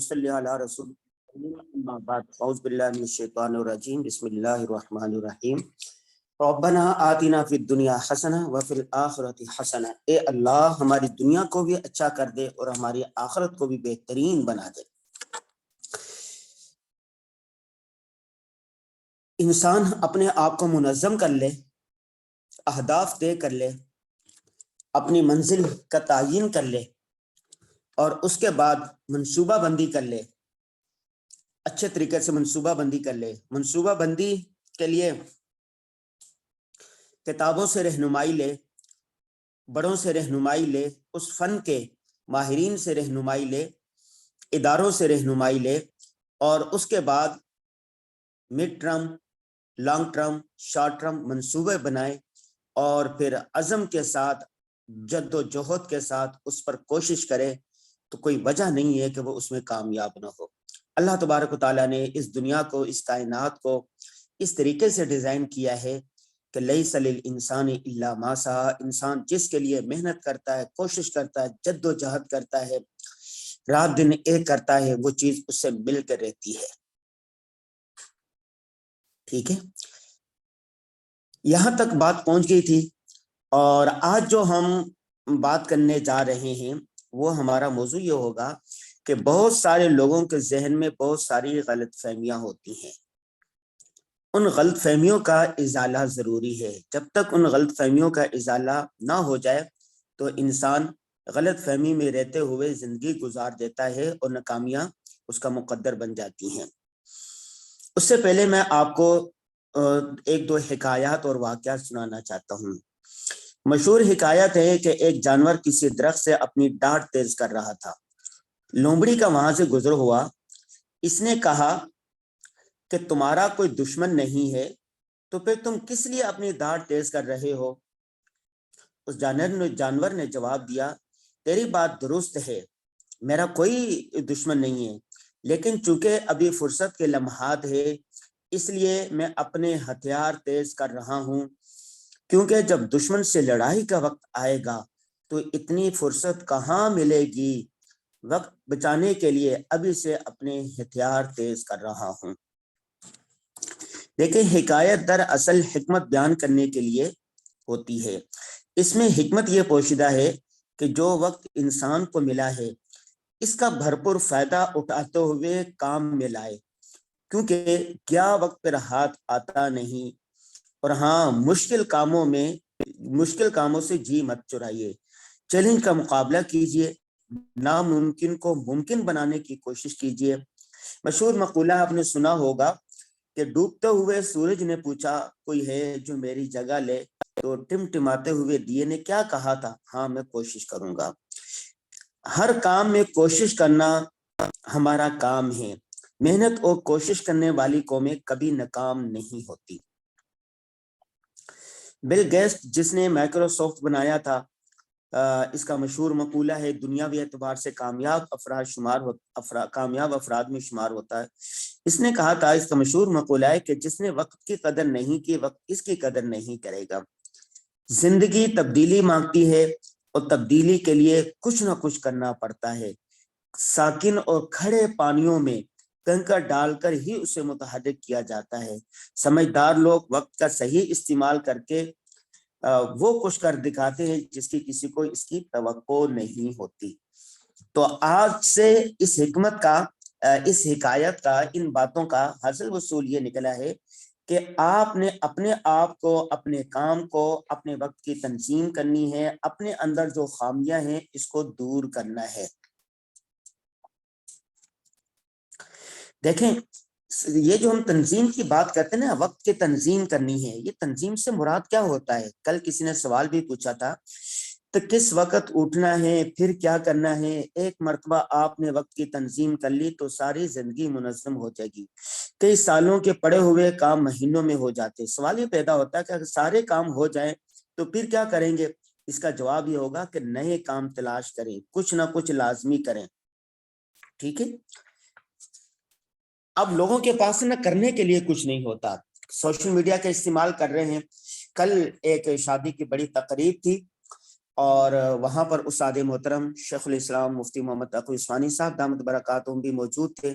صلی علی رسول اما بعد اعوذ باللہ من الشیطان الرجیم بسم اللہ الرحمن الرحیم ربنا آتنا فی الدنیا حسنہ وفی الآخرۃ حسنہ، اے اللہ ہماری دنیا کو بھی اچھا کر دے اور ہماری آخرت کو بھی بہترین بنا دے۔ انسان اپنے آپ کو منظم کر لے، اہداف طے کر لے، اپنی منزل کا تعین کر لے اور اس کے بعد منصوبہ بندی کر لے، اچھے طریقے سے منصوبہ بندی کر لے۔ منصوبہ بندی کے لیے کتابوں سے رہنمائی لے، بڑوں سے رہنمائی لے، اس فن کے ماہرین سے رہنمائی لے، اداروں سے رہنمائی لے، اور اس کے بعد mid term, long term, short term منصوبے بنائے اور پھر عزم کے ساتھ، جد و جہد کے ساتھ اس پر کوشش کرے، تو کوئی وجہ نہیں ہے کہ وہ اس میں کامیاب نہ ہو۔ اللہ تبارک و تعالیٰ نے اس دنیا کو، اس کائنات کو اس طریقے سے ڈیزائن کیا ہے کہ لیس للانسان الا ما سعی، انسان جس کے لیے محنت کرتا ہے، کوشش کرتا ہے، جد و جہد کرتا ہے، رات دن ایک کرتا ہے، وہ چیز اس سے مل کر رہتی ہے۔ ٹھیک ہے، یہاں تک بات پہنچ گئی تھی، اور آج جو ہم بات کرنے جا رہے ہیں وہ ہمارا موضوع یہ ہوگا کہ بہت سارے لوگوں کے ذہن میں بہت ساری غلط فہمیاں ہوتی ہیں۔ ان غلط فہمیوں کا ازالہ ضروری ہے۔ جب تک ان غلط فہمیوں کا ازالہ نہ ہو جائے تو انسان غلط فہمی میں رہتے ہوئے زندگی گزار دیتا ہے اور ناکامیاں اس کا مقدر بن جاتی ہیں۔ اس سے پہلے میں آپ کو ایک دو حکایات اور واقعات سنانا چاہتا ہوں۔ مشہور حکایت ہے کہ ایک جانور کسی درخت سے اپنی ڈانٹ تیز کر رہا تھا۔ لومڑی کا وہاں سے گزر ہوا، اس نے کہا کہ تمہارا کوئی دشمن نہیں ہے تو پھر تم کس لیے اپنی ڈانٹ تیز کر رہے ہو؟ اس جانور نے جواب دیا، تیری بات درست ہے، میرا کوئی دشمن نہیں ہے، لیکن چونکہ ابھی فرصت کے لمحات ہے اس لیے میں اپنے ہتھیار تیز کر رہا ہوں، کیونکہ جب دشمن سے لڑائی کا وقت آئے گا تو اتنی فرصت کہاں ملے گی، وقت بچانے کے لیے ابھی سے اپنے ہتھیار تیز کر رہا ہوں۔ لیکن حکایت در اصل حکمت بیان کرنے کے لیے ہوتی ہے۔ اس میں حکمت یہ پوشیدہ ہے کہ جو وقت انسان کو ملا ہے اس کا بھرپور فائدہ اٹھاتے ہوئے کام میں لائے، کیونکہ کیا وقت پر ہاتھ آتا نہیں، اور ہاں مشکل کاموں سے جی مت چرائیے، چیلنج کا مقابلہ کیجیے، ناممکن کو ممکن بنانے کی کوشش کیجیے۔ مشہور مقولہ آپ نے سنا ہوگا کہ ڈوبتے ہوئے سورج نے پوچھا کوئی ہے جو میری جگہ لے، تو ٹمٹماتے ہوئے دیے نے کیا کہا تھا؟ ہاں میں کوشش کروں گا۔ ہر کام میں کوشش کرنا ہمارا کام ہے۔ محنت اور کوشش کرنے والی قومیں کبھی ناکام نہیں ہوتی۔ بل گیٹس جس نے مائکروسافٹ بنایا تھا، اس کا مشہور مقولہ ہے دنیاوی اعتبار سے کامیاب افراد میں شمار ہوتا ہے۔ اس نے کہا تھا، اس کا مشہور مقولہ ہے کہ جس نے وقت کی قدر نہیں کی، وقت اس کی قدر نہیں کرے گا۔ زندگی تبدیلی مانگتی ہے اور تبدیلی کے لیے کچھ نہ کچھ کرنا پڑتا ہے۔ ساکن اور کھڑے پانیوں میں کنکر ڈال کر ہی اسے متحرک کیا جاتا ہے۔ سمجھدار لوگ وقت کا صحیح استعمال کر کے وہ کچھ کر دکھاتے ہیں جس کی کسی کو اس کی توقع نہیں ہوتی۔ تو آج سے اس حکایت کا، ان باتوں کا حاصل وصول یہ نکلا ہے کہ آپ نے اپنے آپ کو، اپنے کام کو، اپنے وقت کی تنظیم کرنی ہے، اپنے اندر جو خامیاں ہیں اس کو دور کرنا ہے۔ دیکھیں، یہ جو ہم تنظیم کی بات کرتے ہیں نا، وقت کی تنظیم کرنی ہے، یہ تنظیم سے مراد کیا ہوتا ہے؟ کل کسی نے سوال بھی پوچھا تھا تو کس وقت اٹھنا ہے، پھر کیا کرنا ہے؟ ایک مرتبہ آپ نے وقت کی تنظیم کر لی تو ساری زندگی منظم ہو جائے گی۔ کئی سالوں کے پڑے ہوئے کام مہینوں میں ہو جاتے۔ سوال یہ پیدا ہوتا ہے کہ اگر سارے کام ہو جائیں تو پھر کیا کریں گے؟ اس کا جواب یہ ہوگا کہ نئے کام تلاش کریں، کچھ نہ کچھ لازمی کریں۔ ٹھیک ہے، اب لوگوں کے پاس نہ کرنے کے لیے کچھ نہیں ہوتا، سوشل میڈیا کا استعمال کر رہے ہیں۔ کل ایک شادی کی بڑی تقریب تھی، اور وہاں پر استاد محترم شیخ الاسلام مفتی محمد تقی عثمانی صاحب دامت برکاتہم بھی موجود تھے،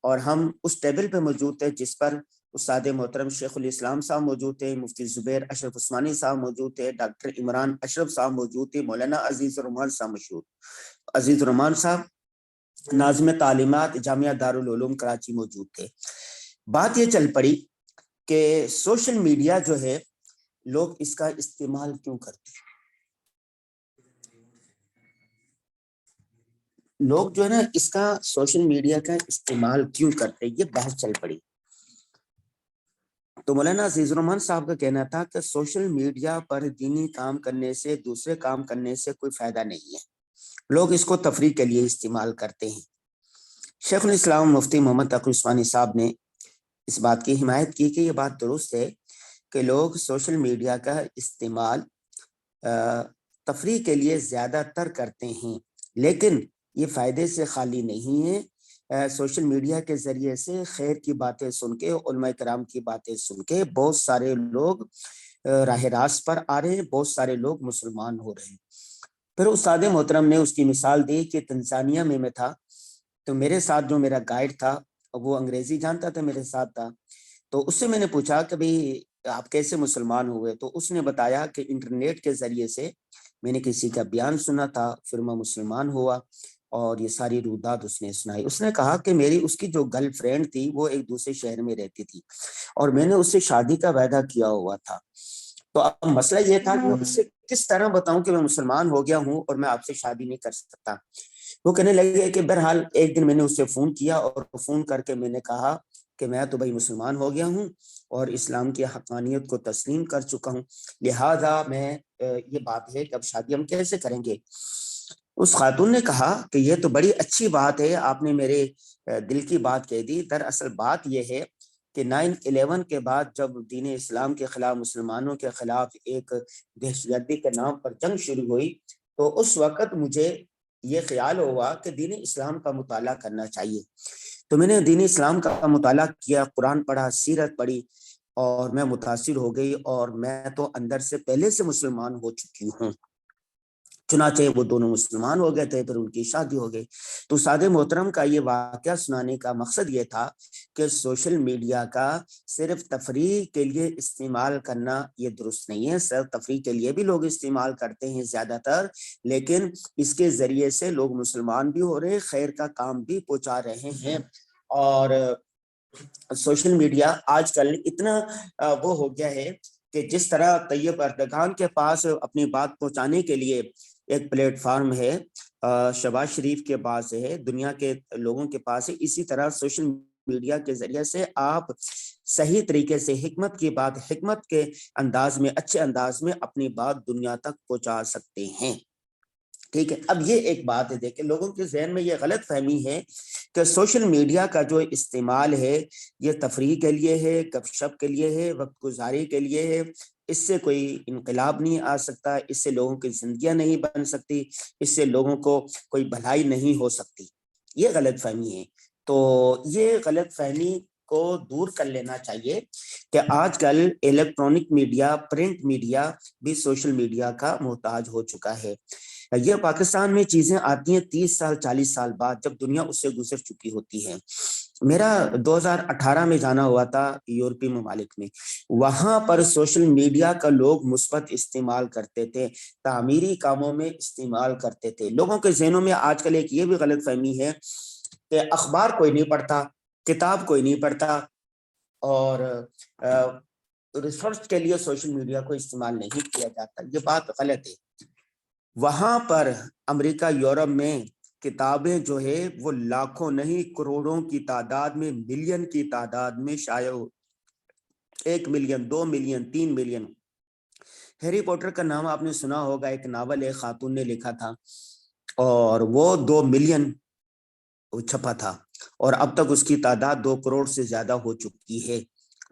اور ہم اس ٹیبل پہ موجود تھے جس پر استاد محترم شیخ الاسلام صاحب موجود تھے، مفتی زبیر اشرف عثمانی صاحب موجود تھے، ڈاکٹر عمران اشرف صاحب موجود تھے، مولانا عزیز الرحمان صاحب عزیز الرحمان صاحب ناظم تعلیمات جامعہ دارالعلوم کراچی موجود تھے۔ بات یہ چل پڑی کہ سوشل میڈیا جو ہے لوگ اس کا استعمال کیوں کرتے ہیں، لوگ جو ہے نا اس کا سوشل میڈیا کا استعمال کیوں کرتے، یہ بحث چل پڑی۔ تو مولانا عزیز الرحمان صاحب کا کہنا تھا کہ سوشل میڈیا پر دینی کام کرنے سے، دوسرے کام کرنے سے کوئی فائدہ نہیں ہے، لوگ اس کو تفریح کے لیے استعمال کرتے ہیں۔ شیخ الاسلام مفتی محمد تقی عثمانی صاحب نے اس بات کی حمایت کی کہ یہ بات درست ہے کہ لوگ سوشل میڈیا کا استعمال تفریح کے لیے زیادہ تر کرتے ہیں، لیکن یہ فائدے سے خالی نہیں ہے۔ سوشل میڈیا کے ذریعے سے خیر کی باتیں سن کے، علماء کرام کی باتیں سن کے بہت سارے لوگ راہ راست پر آ رہے ہیں، بہت سارے لوگ مسلمان ہو رہے ہیں۔ پھر استاد محترم نے اس کی مثال دی کہ تنزانیہ میں تھا، تو میرے ساتھ جو میرا گائیڈ تھا وہ انگریزی جانتا تھا، میرے ساتھ تھا، تو اس سے میں نے پوچھا کہ بھئی آپ کیسے مسلمان ہوئے، تو اس نے بتایا کہ انٹرنیٹ کے ذریعے سے میں نے کسی کا بیان سنا تھا، پھر میں مسلمان ہوا، اور یہ ساری رودات اس نے سنائی۔ اس نے کہا کہ اس کی جو گرل فرینڈ تھی وہ ایک دوسرے شہر میں رہتی تھی، اور میں نے اس سے شادی کا وعدہ کیا ہوا تھا، تو اب مسئلہ یہ تھا کہ میں اس سے کس طرح بتاؤں کہ میں مسلمان ہو گیا ہوں اور میں آپ سے شادی نہیں کر سکتا۔ وہ کہنے لگے کہ بہرحال ایک دن میں نے اس سے فون کیا، اور فون کر کے میں نے کہا کہ میں تو بھائی مسلمان ہو گیا ہوں اور اسلام کی حقانیت کو تسلیم کر چکا ہوں، لہذا میں یہ بات ہے کہ اب شادی ہم کیسے کریں گے۔ اس خاتون نے کہا کہ یہ تو بڑی اچھی بات ہے، آپ نے میرے دل کی بات کہہ دی۔ دراصل بات یہ ہے کہ 9/11 کے بعد جب دین اسلام کے خلاف، مسلمانوں کے خلاف ایک دہشت گردی کے نام پر جنگ شروع ہوئی، تو اس وقت مجھے یہ خیال ہوا کہ دین اسلام کا مطالعہ کرنا چاہیے، تو میں نے دین اسلام کا مطالعہ کیا، قرآن پڑھا، سیرت پڑھی، اور میں متاثر ہو گئی، اور میں تو اندر سے پہلے سے مسلمان ہو چکی ہوں۔ چنانچہ وہ دونوں مسلمان ہو گئے تھے، پھر ان کی شادی ہو گئی۔ تو استاد محترم کا یہ واقعہ سنانے کا مقصد یہ تھا کہ سوشل میڈیا کا صرف تفریح کے لیے استعمال کرنا یہ درست نہیں ہے، صرف تفریح کے لیے بھی لوگ استعمال کرتے ہیں زیادہ تر، لیکن اس کے ذریعے سے لوگ مسلمان بھی ہو رہے، خیر کا کام بھی پہنچا رہے ہیں۔ اور سوشل میڈیا آج کل اتنا وہ ہو گیا ہے کہ جس طرح طیب اردگان کے پاس اپنی بات پہنچانے کے لیے ایک پلیٹ فارم ہے، شہباز شریف کے پاس ہے، دنیا کے لوگوں کے پاس ہے، اسی طرح سوشل میڈیا کے ذریعے سے آپ صحیح طریقے سے حکمت کی بات، حکمت کے انداز میں، اچھے انداز میں اپنی بات دنیا تک پہنچا سکتے ہیں۔ ٹھیک ہے، اب یہ ایک بات ہے، دیکھیں لوگوں کے ذہن میں یہ غلط فہمی ہے کہ سوشل میڈیا کا جو استعمال ہے یہ تفریح کے لیے ہے، گپ شپ کے لیے ہے، وقت گزاری کے لیے ہے، اس سے کوئی انقلاب نہیں آ سکتا، اس سے لوگوں کی زندگیاں نہیں بن سکتی، اس سے لوگوں کو کوئی بھلائی نہیں ہو سکتی، یہ غلط فہمی ہے۔ تو یہ غلط فہمی کو دور کر لینا چاہیے کہ آج کل الیکٹرانک میڈیا، پرنٹ میڈیا بھی سوشل میڈیا کا محتاج ہو چکا ہے۔ یہ پاکستان میں چیزیں آتی ہیں 30 سال 40 سال بعد، جب دنیا اس سے گزر چکی ہوتی ہے۔ میرا 2018 میں جانا ہوا تھا یورپی ممالک میں، وہاں پر سوشل میڈیا کا لوگ مثبت استعمال کرتے تھے، تعمیری کاموں میں استعمال کرتے تھے۔ لوگوں کے ذہنوں میں آج کل ایک یہ بھی غلط فہمی ہے کہ اخبار کوئی نہیں پڑھتا، کتاب کوئی نہیں پڑھتا، اور ریسرچ کے لیے سوشل میڈیا کو استعمال نہیں کیا جاتا، یہ بات غلط ہے۔ وہاں پر امریکہ، یورپ میں کتابیں جو ہے وہ لاکھوں نہیں کروڑوں کی تعداد میں، ملین کی تعداد میں شائع، 1 million 2 million 3 million. Harry Potter کا نام آپ نے سنا ہوگا، ایک ناول ایک خاتون نے لکھا تھا، اور وہ 2 ملین چھپا تھا، اور اب تک اس کی تعداد 2 کروڑ سے زیادہ ہو چکی ہے،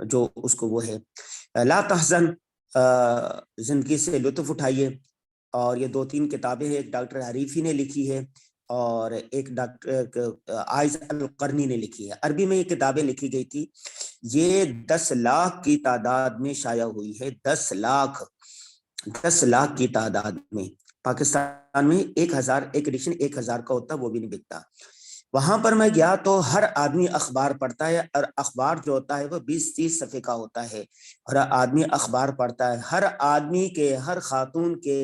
جو اس کو وہ ہے۔ لا تحزن، زندگی سے لطف اٹھائیے، اور یہ 2-3 کتابیں ہیں، ایک ڈاکٹر حریفی نے لکھی ہے اور ایک ڈاکٹر آئز القرنی نے لکھی ہے۔ عربی میں یہ کتابیں لکھی گئی تھی، یہ 10 لاکھ کی تعداد میں شائع ہوئی ہے، 10 لاکھ کی تعداد میں۔ پاکستان میں 1000 ایک ایڈیشن 1000 کا ہوتا ہے، وہ بھی نہیں بکتا۔ وہاں پر میں گیا تو ہر آدمی اخبار پڑھتا ہے، اور اخبار جو ہوتا ہے وہ 20-30 صفحے کا ہوتا ہے، ہر آدمی اخبار پڑھتا ہے۔ ہر آدمی کے، ہر خاتون کے،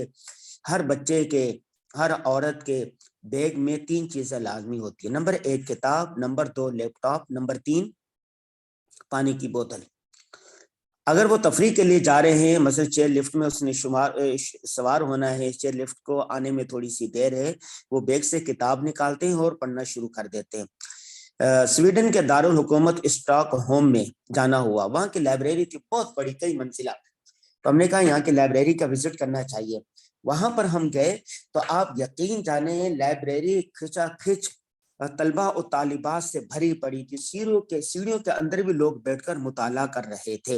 ہر بچے کے، ہر عورت کے بیگ میں 3 چیزیں لازمی ہوتی ہیں: نمبر 1 کتاب، نمبر 2 لیپ ٹاپ، نمبر 3 پانی کی بوتل۔ اگر وہ تفریح کے لیے جا رہے ہیں، مثلا چیئر لفٹ میں اس نے سوار ہونا ہے، چیئر لفٹ کو آنے میں تھوڑی سی دیر ہے، وہ بیگ سے کتاب نکالتے ہیں اور پڑھنا شروع کر دیتے ہیں۔ سویڈن کے دارالحکومت اسٹاک ہوم میں جانا ہوا، وہاں کی لائبریری تھی بہت بڑی، کئی منزلہ، تو ہم نے کہا یہاں کی لائبریری کا وزٹ کرنا چاہیے۔ وہاں پر ہم گئے تو آپ یقین جانے لائبریری کھچا کھچ طلبہ اور طالبات سے بھری پڑی تھی، سیڑھیوں کے اندر بھی لوگ بیٹھ کر مطالعہ کر رہے تھے۔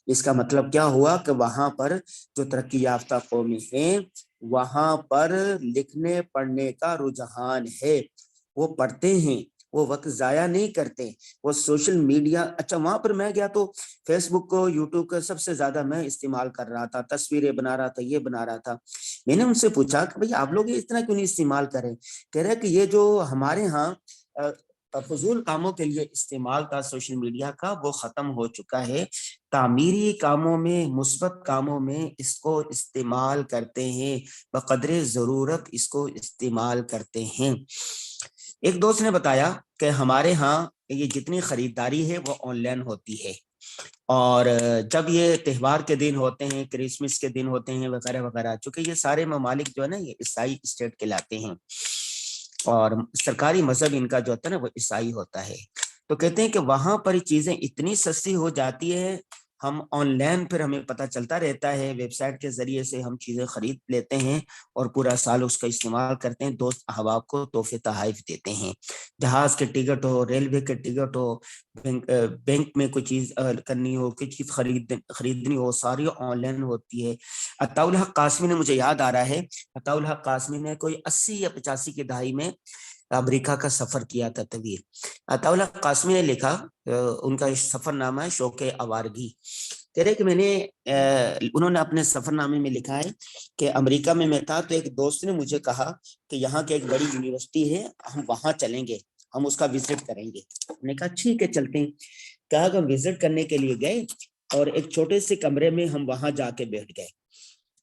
اس کا مطلب کیا ہوا کہ وہاں پر جو ترقی یافتہ قومی ہیں، وہاں پر لکھنے پڑھنے کا رجحان ہے، وہ پڑھتے ہیں، وہ وقت ضائع نہیں کرتے، وہ سوشل میڈیا، اچھا وہاں پر میں گیا تو فیس بک کو، یوٹیوب کو سب سے زیادہ میں استعمال کر رہا تھا، تصویریں بنا رہا تھا، یہ بنا رہا تھا۔ میں نے ان سے پوچھا کہ بھئی آپ لوگ اتنا کیوں نہیں استعمال کریں؟ کہہ رہے کہ یہ جو ہمارے ہاں فضول کاموں کے لیے استعمال تھا سوشل میڈیا کا، وہ ختم ہو چکا ہے، تعمیری کاموں میں، مثبت کاموں میں اس کو استعمال کرتے ہیں، بقدر ضرورت اس کو استعمال کرتے ہیں۔ ایک دوست نے بتایا کہ ہمارے ہاں یہ جتنی خریداری ہے وہ آن لائن ہوتی ہے، اور جب یہ تہوار کے دن ہوتے ہیں، کرسمس کے دن ہوتے ہیں وغیرہ وغیرہ، چونکہ یہ سارے ممالک جو ہے نا یہ عیسائی اسٹیٹ کہلاتے ہیں، اور سرکاری مذہب ان کا جو ہوتا ہے نا وہ عیسائی ہوتا ہے، تو کہتے ہیں کہ وہاں پر چیزیں اتنی سستی ہو جاتی ہے، ہم آن لائن پھر ہمیں پتہ چلتا رہتا ہے، ویب سائٹ کے ذریعے سے ہم چیزیں خرید لیتے ہیں اور پورا سال اس کا استعمال کرتے ہیں، دوست احباب کو تحفے تحائف دیتے ہیں، جہاز کے ٹکٹ ہو، ریلوے کے ٹکٹ ہو، بینک میں کوئی چیز کرنی ہو، کوئی چیز خریدنی ہو، ساری آن لائن ہوتی ہے۔ عطاء الحق قاسمی نے، مجھے یاد آ رہا ہے، عطاء الحق قاسمی نے کوئی 80 یا 85 کی دہائی میں امریکہ کا سفر کیا تھا طویل۔ عطاء الحق قاسمی نے لکھا، ان کا سفر نامہ ہے شوق آوارگی، کہہ رہے کہ انہوں نے اپنے سفر نامے میں لکھا ہے کہ امریکہ میں تھا تو ایک دوست نے مجھے کہا کہ یہاں کی ایک بڑی یونیورسٹی ہے، ہم وہاں چلیں گے، ہم اس کا وزٹ کریں گے۔ میں نے کہا ٹھیک ہے چلتے ہیں۔ کہا کہ ہم وزٹ کرنے کے لیے گئے اور ایک چھوٹے سے کمرے میں ہم وہاں جا کے بیٹھ گئے،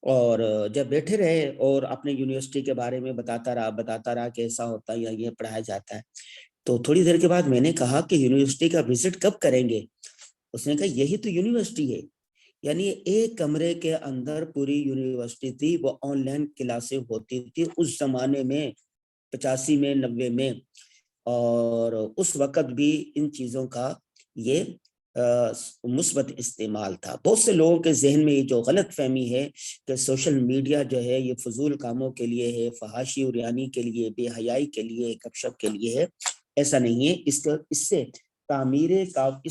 اور جب بیٹھے رہے اور اپنے یونیورسٹی کے بارے میں بتاتا رہا کیسا ہوتا ہے یا یہ پڑھایا جاتا ہے، تو تھوڑی دیر کے بعد میں نے کہا کہ یونیورسٹی کا وزٹ کب کریں گے؟ اس نے کہا یہی تو یونیورسٹی ہے، یعنی ایک کمرے کے اندر پوری یونیورسٹی تھی، وہ آن لائن کلاسیں ہوتی تھی اس زمانے میں، 85 میں، 90 میں، اور اس وقت بھی ان چیزوں کا یہ مثبت استعمال تھا۔ بہت سے لوگوں کے ذہن میں یہ جو غلط فہمی ہے کہ سوشل میڈیا جو ہے یہ فضول کاموں کے لیے ہے، فحاشی اور ریانی کے لیے، بے حیائی کے لیے، گپ شپ کے لیے ہے، ایسا نہیں ہے۔ اس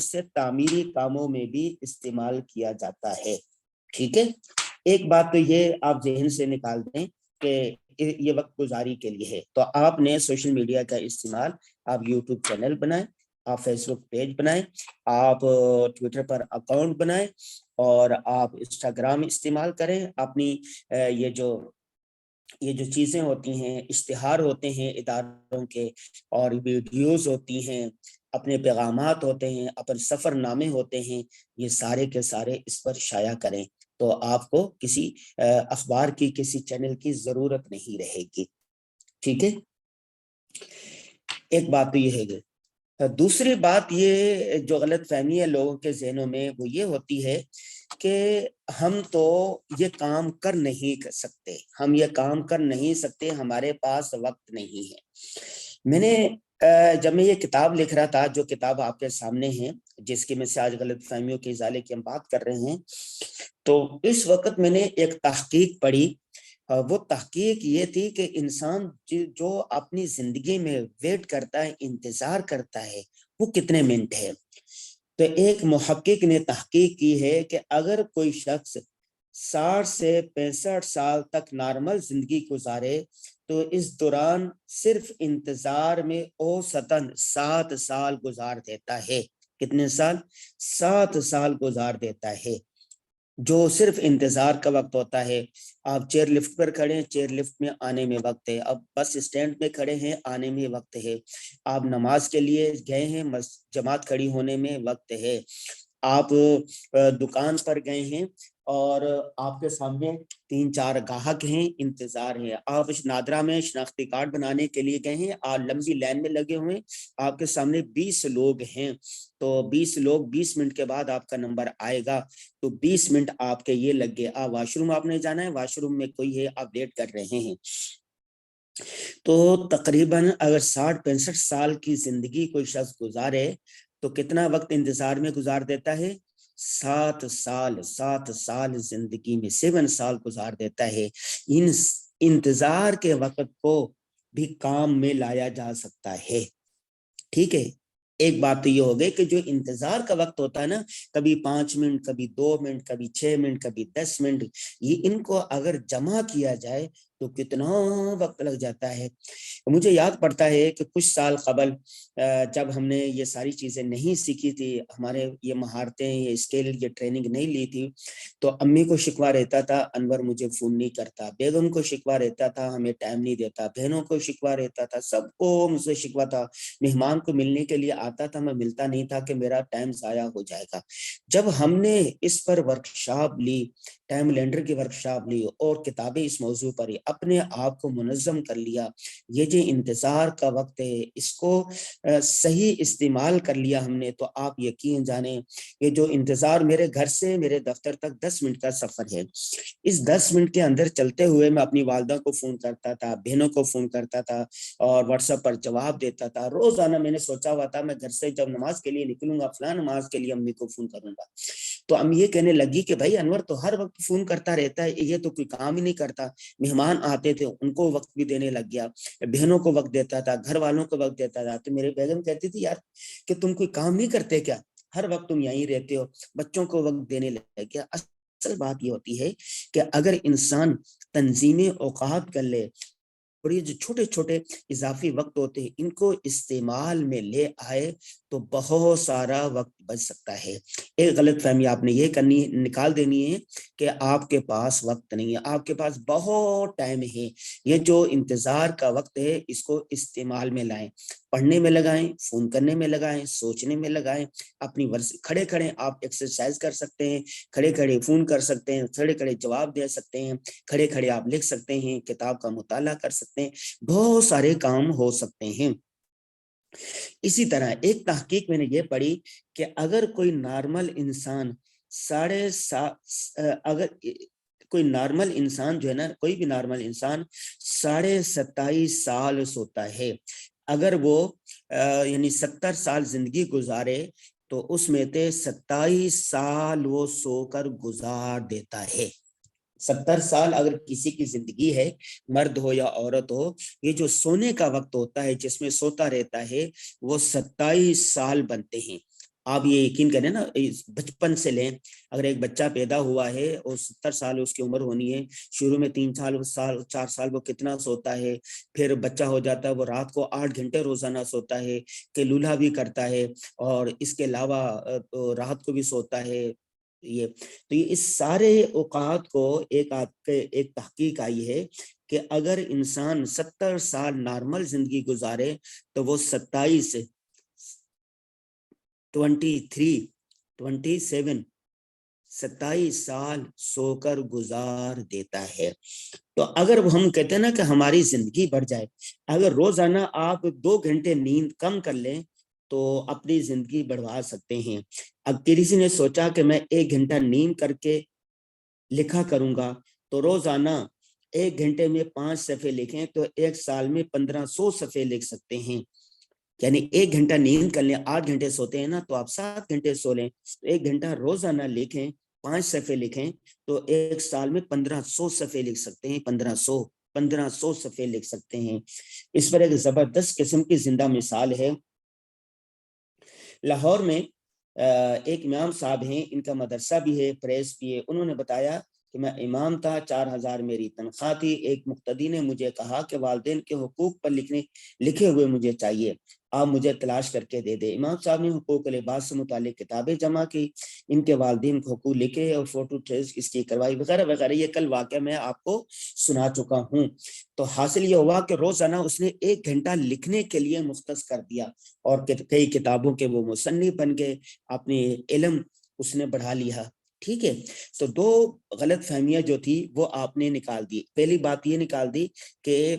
سے تعمیری کاموں میں بھی استعمال کیا جاتا ہے، ٹھیک ہے۔ ایک بات تو یہ آپ ذہن سے نکال دیں کہ یہ وقت گزاری کے لیے ہے، تو آپ نے سوشل میڈیا کا استعمال، آپ یوٹیوب چینل بنائیں، آپ فیس بک پیج بنائیں، آپ ٹویٹر پر اکاؤنٹ بنائیں، اور آپ انسٹاگرام استعمال کریں، اپنی یہ جو چیزیں ہوتی ہیں، اشتہار ہوتے ہیں اداروں کے، اور ویڈیوز ہوتی ہیں، اپنے پیغامات ہوتے ہیں، اپنے سفر نامے ہوتے ہیں، یہ سارے کے سارے اس پر شائع کریں، تو آپ کو کسی اخبار کی، کسی چینل کی ضرورت نہیں رہے گی، ٹھیک ہے۔ ایک بات تو یہ ہے گی۔ دوسری بات یہ جو غلط فہمی ہے لوگوں کے ذہنوں میں، وہ یہ ہوتی ہے کہ ہم تو یہ کام کر نہیں سکتے، ہم یہ کام کر نہیں سکتے، ہمارے پاس وقت نہیں ہے۔ میں نے جب میں یہ کتاب لکھ رہا تھا، جو کتاب آپ کے سامنے ہے، جس کی میں سے آج غلط فہمیوں کے ازالے کی ہم بات کر رہے ہیں، تو اس وقت میں نے ایک تحقیق پڑھی، وہ تحقیق یہ تھی کہ انسان جو اپنی زندگی میں ویٹ کرتا ہے، انتظار کرتا ہے، وہ کتنے منٹ ہے۔ تو ایک محقق نے تحقیق کی ہے کہ اگر کوئی شخص 60 سے 65 سال تک نارمل زندگی گزارے تو اس دوران صرف انتظار میں اوسطاً 7 سال گزار دیتا ہے۔ کتنے سال؟ 7 سال گزار دیتا ہے۔ جو صرف انتظار کا وقت ہوتا ہے. آپ چیئر لفٹ پر کھڑے ہیں, چیئر لفٹ میں آنے میں وقت ہے. اب بس اسٹینڈ میں کھڑے ہیں, آنے میں وقت ہے. آپ نماز کے لیے گئے ہیں, جماعت کھڑی ہونے میں وقت ہے. آپ دکان پر گئے ہیں اور آپ کے سامنے 3-4 گاہک ہیں, انتظار ہے. آپ نادرا میں شناختی کارڈ بنانے کے لیے گئے ہیں, آپ لمبی لائن میں لگے ہوئے, آپ کے سامنے 20 لوگ ہیں. تو 20 لوگ 20 منٹ کے بعد آپ کا نمبر آئے گا. تو 20 منٹ آپ کے یہ لگ گئے. واش روم آپ نے جانا ہے, واش روم میں کوئی ہے, آپ ویٹ کر رہے ہیں. تو تقریباً اگر 60-65 سال کی زندگی کوئی شخص گزارے تو کتنا وقت انتظار میں گزار دیتا ہے؟ 7 سال. 7 سال زندگی میں 7 سال گزار دیتا ہے. ان انتظار کے وقت کو بھی کام میں لایا جا سکتا ہے. ٹھیک ہے. ایک بات تو یہ ہو گئی کہ جو انتظار کا وقت ہوتا ہے نا, کبھی 5 منٹ, کبھی 2 منٹ, کبھی 6 منٹ, کبھی 10 منٹ, یہ ان کو اگر جمع کیا جائے تو کتنا وقت لگ جاتا ہے. مجھے یاد پڑتا ہے کہ کچھ سال قبل جب ہم نے یہ ساری چیزیں نہیں سیکھی تھی, ہمارے یہ مہارتیں, یہ اسکل, یہ ٹریننگ نہیں لی تھی, تو امی کو شکوہ رہتا تھا انور مجھے فون نہیں کرتا, بیگم کو شکوہ رہتا تھا ہمیں ٹائم نہیں دیتا, بہنوں کو شکوہ رہتا تھا, سب کو مجھ سے شکوہ تھا. مہمان کو ملنے کے لیے آتا تھا, میں ملتا نہیں تھا کہ میرا ٹائم ضائع ہو جائے گا. جب ہم نے اس پر ورکشاپ لی, ٹائم لینڈر کی ورکشاپ لی اور کتابیں اس موضوع پر ہی اپنے آپ کو منظم کر لیا, یہ جو انتظار کا وقت ہے اس کو صحیح استعمال کر لیا ہم نے, تو آپ یقین جانیں یہ جو انتظار میرے گھر سے میرے دفتر تک 10 منٹ کا سفر ہے, اس 10 منٹ کے اندر چلتے ہوئے میں اپنی والدہ کو فون کرتا تھا, بہنوں کو فون کرتا تھا اور واٹس ایپ پر جواب دیتا تھا. روزانہ میں نے سوچا ہوا تھا میں گھر سے جب نماز کے لیے نکلوں گا فلاں نماز کے لیے امی کو فون کروں گا. تو امی یہ کہنے لگی کہ بھائی انور تو ہر وقت فون کرتا رہتا ہے, یہ تو کوئی کام ہی نہیں کرتا. مہمان آتے تھے ان کو وقت بھی دینے لگ گیا, بہنوں کو وقت دیتا تھا, گھر والوں کو وقت دیتا تھا. تو میرے بیگم کہتی تھی یار کہ تم کوئی کام نہیں کرتے کیا, ہر وقت تم یہیں رہتے ہو, بچوں کو وقت دینے لگ گیا. اصل بات یہ ہوتی ہے کہ اگر انسان تنظیم اوقات کر لے اور یہ جو چھوٹے چھوٹے اضافی وقت ہوتے ہیں ان کو استعمال میں لے آئے تو بہت سارا وقت بچ سکتا ہے. ایک غلط فہمی آپ نے یہ نکال دینی ہے کہ آپ کے پاس وقت نہیں ہے, آپ کے پاس بہت ٹائم ہے. یہ جو انتظار کا وقت ہے اس کو استعمال میں لائیں, پڑھنے میں لگائیں, فون کرنے میں لگائیں, سوچنے میں لگائیں, اپنی کھڑے کھڑے آپ ایکسرسائز کر سکتے ہیں, کھڑے کھڑے فون کر سکتے ہیں, کھڑے کھڑے جواب دے سکتے ہیں, کھڑے کھڑے آپ لکھ سکتے ہیں, کتاب کا مطالعہ کر سکتے ہیں, بہت سارے کام ہو سکتے ہیں. اسی طرح ایک تحقیق میں نے یہ پڑھی کہ اگر کوئی نارمل انسان اگر کوئی نارمل انسان جو ہے نا, کوئی بھی نارمل انسان 27.5 سال سوتا ہے, اگر وہ یعنی 70 سال زندگی گزارے تو اس میں سے 27 سال وہ سو کر گزار دیتا ہے. 70 سال اگر کسی کی زندگی ہے, مرد ہو یا عورت ہو, یہ جو سونے کا وقت ہوتا ہے جس میں سوتا رہتا ہے وہ 27 سال بنتے ہیں. آپ یہ یقین کریں نا, بچپن سے لیں, اگر ایک بچہ پیدا ہوا ہے اور 70 سال اس کی عمر ہونی ہے, شروع میں 3 سال 4 سال وہ کتنا سوتا ہے, پھر بچہ ہو جاتا ہے وہ رات کو 8 گھنٹے روزانہ سوتا ہے, قیلولہ بھی کرتا ہے, اور اس کے علاوہ رات کو بھی سوتا ہے. تو یہ اس سارے اوقات کو ایک تحقیق آئی ہے کہ اگر انسان 70 سال نارمل زندگی گزارے تو وہ 27 سال سو کر گزار دیتا ہے. تو اگر ہم کہتے ہیں نا کہ ہماری زندگی بڑھ جائے, اگر روزانہ آپ 2 گھنٹے نیند کم کر لیں تو اپنی زندگی بڑھوا سکتے ہیں. اب کسی نے سوچا کہ میں 1 گھنٹہ نیند کر کے لکھا کروں گا, تو روزانہ 1 گھنٹے میں 5 صفحے لکھیں تو 1 سال میں 1500 صفحے لکھ سکتے ہیں. یعنی 1 گھنٹہ نیند کر لیں, 8 گھنٹے سوتے ہیں نا, تو آپ 7 گھنٹے سو لیں, 1 گھنٹہ روزانہ لکھیں, 5 صفحے لکھیں تو 1 سال میں 1500 صفحے لکھ سکتے ہیں. 1500 صفحے لکھ سکتے ہیں. اس پر ایک زبردست قسم کی زندہ مثال ہے. لاہور میں ایک امام صاحب ہیں, ان کا مدرسہ بھی ہے, پریس بھی ہے. انہوں نے بتایا کہ میں امام تھا، 4000 میری تنخواہ تھی، ایک مقتدی نے مجھے کہا کہ والدین کے حقوق پر لکھے ہوئے مجھے چاہیے، آپ مجھے تلاش کر کے دے دے۔ امام صاحب نے حقوق العباد سے متعلق کتابیں جمع کی، ان کے والدین کو حقوق لکھے اور فوٹو ٹریس اس کی کروائی وغیرہ وغیرہ۔ یہ کل واقعہ میں آپ کو سنا چکا ہوں۔ تو حاصل یہ ہوا کہ روزانہ اس نے 1 گھنٹہ لکھنے کے لیے مختص کر دیا، اور کئی کتابوں کے وہ مصنف بن گئے، اپنی علم اس نے بڑھا لیا۔ ٹھیک ہے، تو 2 غلط فہمیاں جو تھی وہ آپ نے نکال دی۔ پہلی بات یہ نکال دی کہ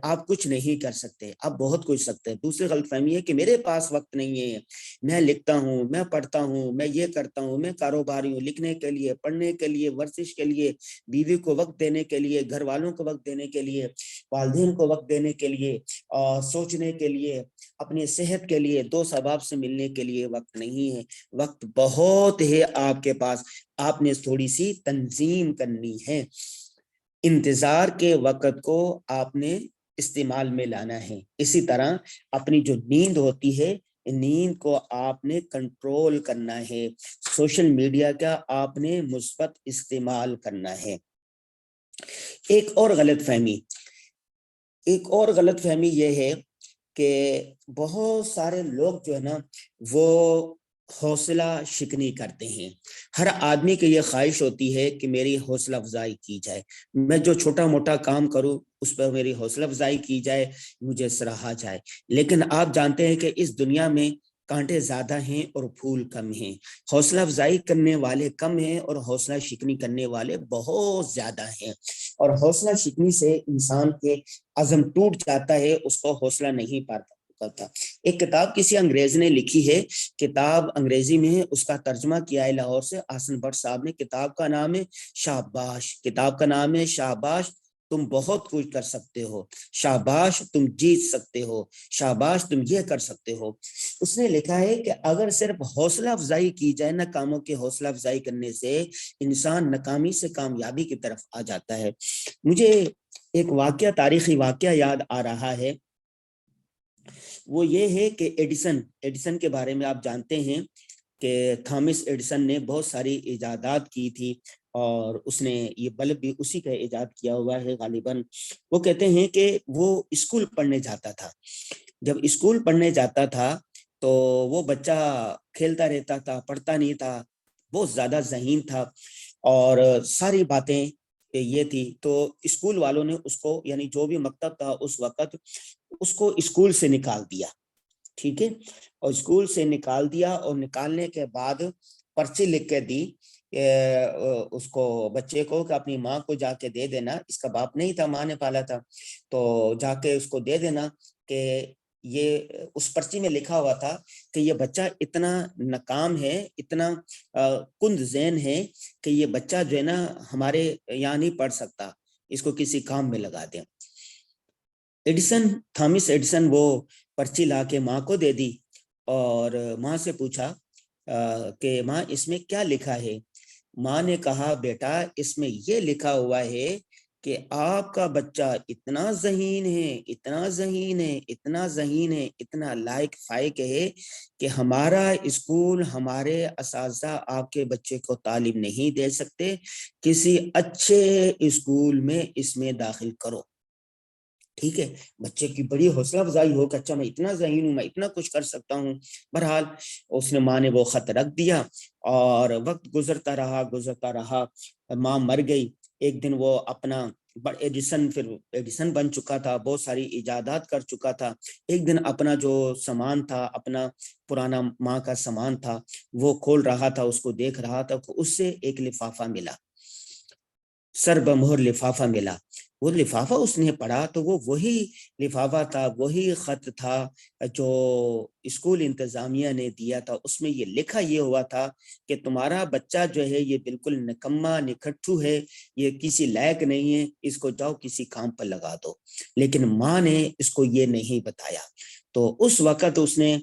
آپ کچھ نہیں کر سکتے، آپ بہت کچھ سکتے ہیں۔ دوسری غلط فہمی ہے کہ میرے پاس وقت نہیں ہے، میں لکھتا ہوں، میں پڑھتا ہوں، میں یہ کرتا ہوں، میں کاروباری ہوں، لکھنے کے لیے، پڑھنے کے لیے، ورزش کے لیے، بیوی کو وقت دینے کے لیے، گھر والوں کو وقت دینے کے لیے، والدین کو وقت دینے کے لیے، اور سوچنے کے لیے، اپنی صحت کے لیے، دوست احباب سے ملنے کے لیے وقت نہیں ہے۔ وقت بہت ہے آپ کے پاس، آپ نے تھوڑی سی تنظیم کرنی ہے۔ انتظار کے وقت کو آپ نے استعمال میں لانا ہے۔ اسی طرح اپنی جو نیند ہوتی ہے، نیند کو آپ نے کنٹرول کرنا ہے۔ سوشل میڈیا کا آپ نے مثبت استعمال کرنا ہے۔ ایک اور غلط فہمی یہ ہے کہ بہت سارے لوگ جو ہے نا وہ حوصلہ شکنی کرتے ہیں۔ ہر آدمی کی یہ خواہش ہوتی ہے کہ میری حوصلہ افزائی کی جائے، میں جو چھوٹا موٹا کام کروں اس پر میری حوصلہ افزائی کی جائے، مجھے سراہا جائے۔ لیکن آپ جانتے ہیں کہ اس دنیا میں کانٹے زیادہ ہیں اور پھول کم ہیں۔ حوصلہ افزائی کرنے والے کم ہیں اور حوصلہ شکنی کرنے والے بہت زیادہ ہیں، اور حوصلہ شکنی سے انسان کے عزم ٹوٹ جاتا ہے، اس کو حوصلہ نہیں پاتا۔ ایک کتاب کسی انگریز نے لکھی ہے، کتاب انگریزی میں ہے، اس کا ترجمہ کیا ہے لاہور سے آسن بٹ صاحب نے۔ کتاب کا نام ہے شاباش، شاباش تم بہت کچھ کر سکتے ہو، شاباش تم جیت سکتے ہو، شاباش تم یہ کر سکتے ہو۔ اس نے لکھا ہے کہ اگر صرف حوصلہ افزائی کی جائے نا، کاموں کی حوصلہ افزائی کرنے سے انسان ناکامی سے کامیابی کی طرف آ جاتا ہے۔ مجھے ایک واقعہ، تاریخی واقعہ یاد آ رہا ہے، وہ یہ ہے کہ ایڈیسن کے بارے میں آپ جانتے ہیں کہ تھامس ایڈیسن نے بہت ساری ایجادات کی تھی، اور اس نے یہ بلب بھی اسی کا ایجاد کیا ہوا ہے غالباً۔ وہ کہتے ہیں کہ وہ اسکول پڑھنے جاتا تھا، جب اسکول پڑھنے جاتا تھا تو وہ بچہ کھیلتا رہتا تھا، پڑھتا نہیں تھا، بہت زیادہ ذہین تھا، اور ساری باتیں یہ تھی۔ تو اسکول والوں نے اس کو، یعنی جو بھی مکتب تھا اس وقت، اس کو اسکول سے نکال دیا۔ ٹھیک ہے، اور اسکول سے نکال دیا، اور نکالنے کے بعد پرچی لکھ کے دی اس کو، بچے کو، کہ اپنی ماں کو جا کے دے دینا، اس کا باپ نہیں تھا، ماں نے پالا تھا، تو جا کے اس کو دے دینا کہ یہ، اس پرچی میں لکھا ہوا تھا کہ یہ بچہ اتنا ناکام ہے، اتنا کند ذہن ہے کہ یہ بچہ جو ہے نا ہمارے یہاں نہیں پڑھ سکتا، اس کو کسی کام میں لگا دیں۔ تھامس ایڈیسن وہ پرچی لا کے ماں کو دے دی، اور ماں سے پوچھا کہ ماں اس میں کیا لکھا ہے؟ ماں نے کہا بیٹا اس میں یہ لکھا ہوا ہے کہ آپ کا بچہ اتنا ذہین ہے، اتنا ذہین ہے، اتنا ذہین ہے، اتنا لائق فائق ہے کہ ہمارا اسکول، ہمارے اساتذہ آپ کے بچے کو تعلیم نہیں دے سکتے، کسی اچھے اسکول میں اس میں داخل کرو۔ ٹھیک ہے، بچے کی بڑی حوصلہ افزائی ہو کہ اچھا میں اتنا ذہین ہوں، میں اتنا کچھ کر سکتا ہوں۔ بہرحال اس نے، ماں نے وہ خط رکھ دیا، اور وقت گزرتا رہا، ماں مر گئی۔ ایک دن وہ اپنا ایڈیسن بن چکا تھا، بہت ساری ایجادات کر چکا تھا، ایک دن اپنا جو سامان تھا، اپنا پرانا ماں کا سامان تھا، وہ کھول رہا تھا، اس کو دیکھ رہا تھا، اس سے ایک لفافہ ملا، سر بمہر لفافہ ملا۔ وہ لفافہ اس نے پڑھا تو وہ وہی لفافہ تھا، وہی خط تھا جو اسکول انتظامیہ نے دیا تھا۔ اس میں یہ لکھا یہ ہوا تھا کہ تمہارا بچہ جو ہے یہ بالکل نکما نکھٹو ہے، یہ کسی لائق نہیں ہے، اس کو جاؤ کسی کام پر لگا دو۔ لیکن ماں نے اس کو یہ نہیں بتایا۔ تو اس وقت اس نے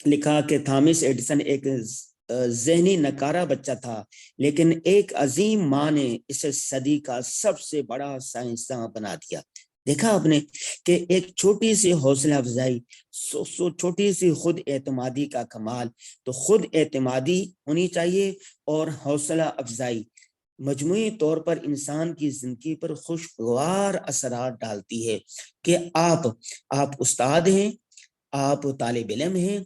لکھا کہ تھامس ایڈیسن ایک ذہنی نکارہ بچہ تھا، لیکن ایک عظیم ماں نے اسے صدی کا سب سے بڑا سائنسداں بنا دیا۔ دیکھا آپ نے کہ ایک چھوٹی سی حوصلہ افزائی، چھوٹی سی خود اعتمادی کا کمال۔ تو خود اعتمادی ہونی چاہیے اور حوصلہ افزائی، مجموعی طور پر انسان کی زندگی پر خوشگوار اثرات ڈالتی ہے کہ آپ استاد ہیں، آپ طالب علم ہیں،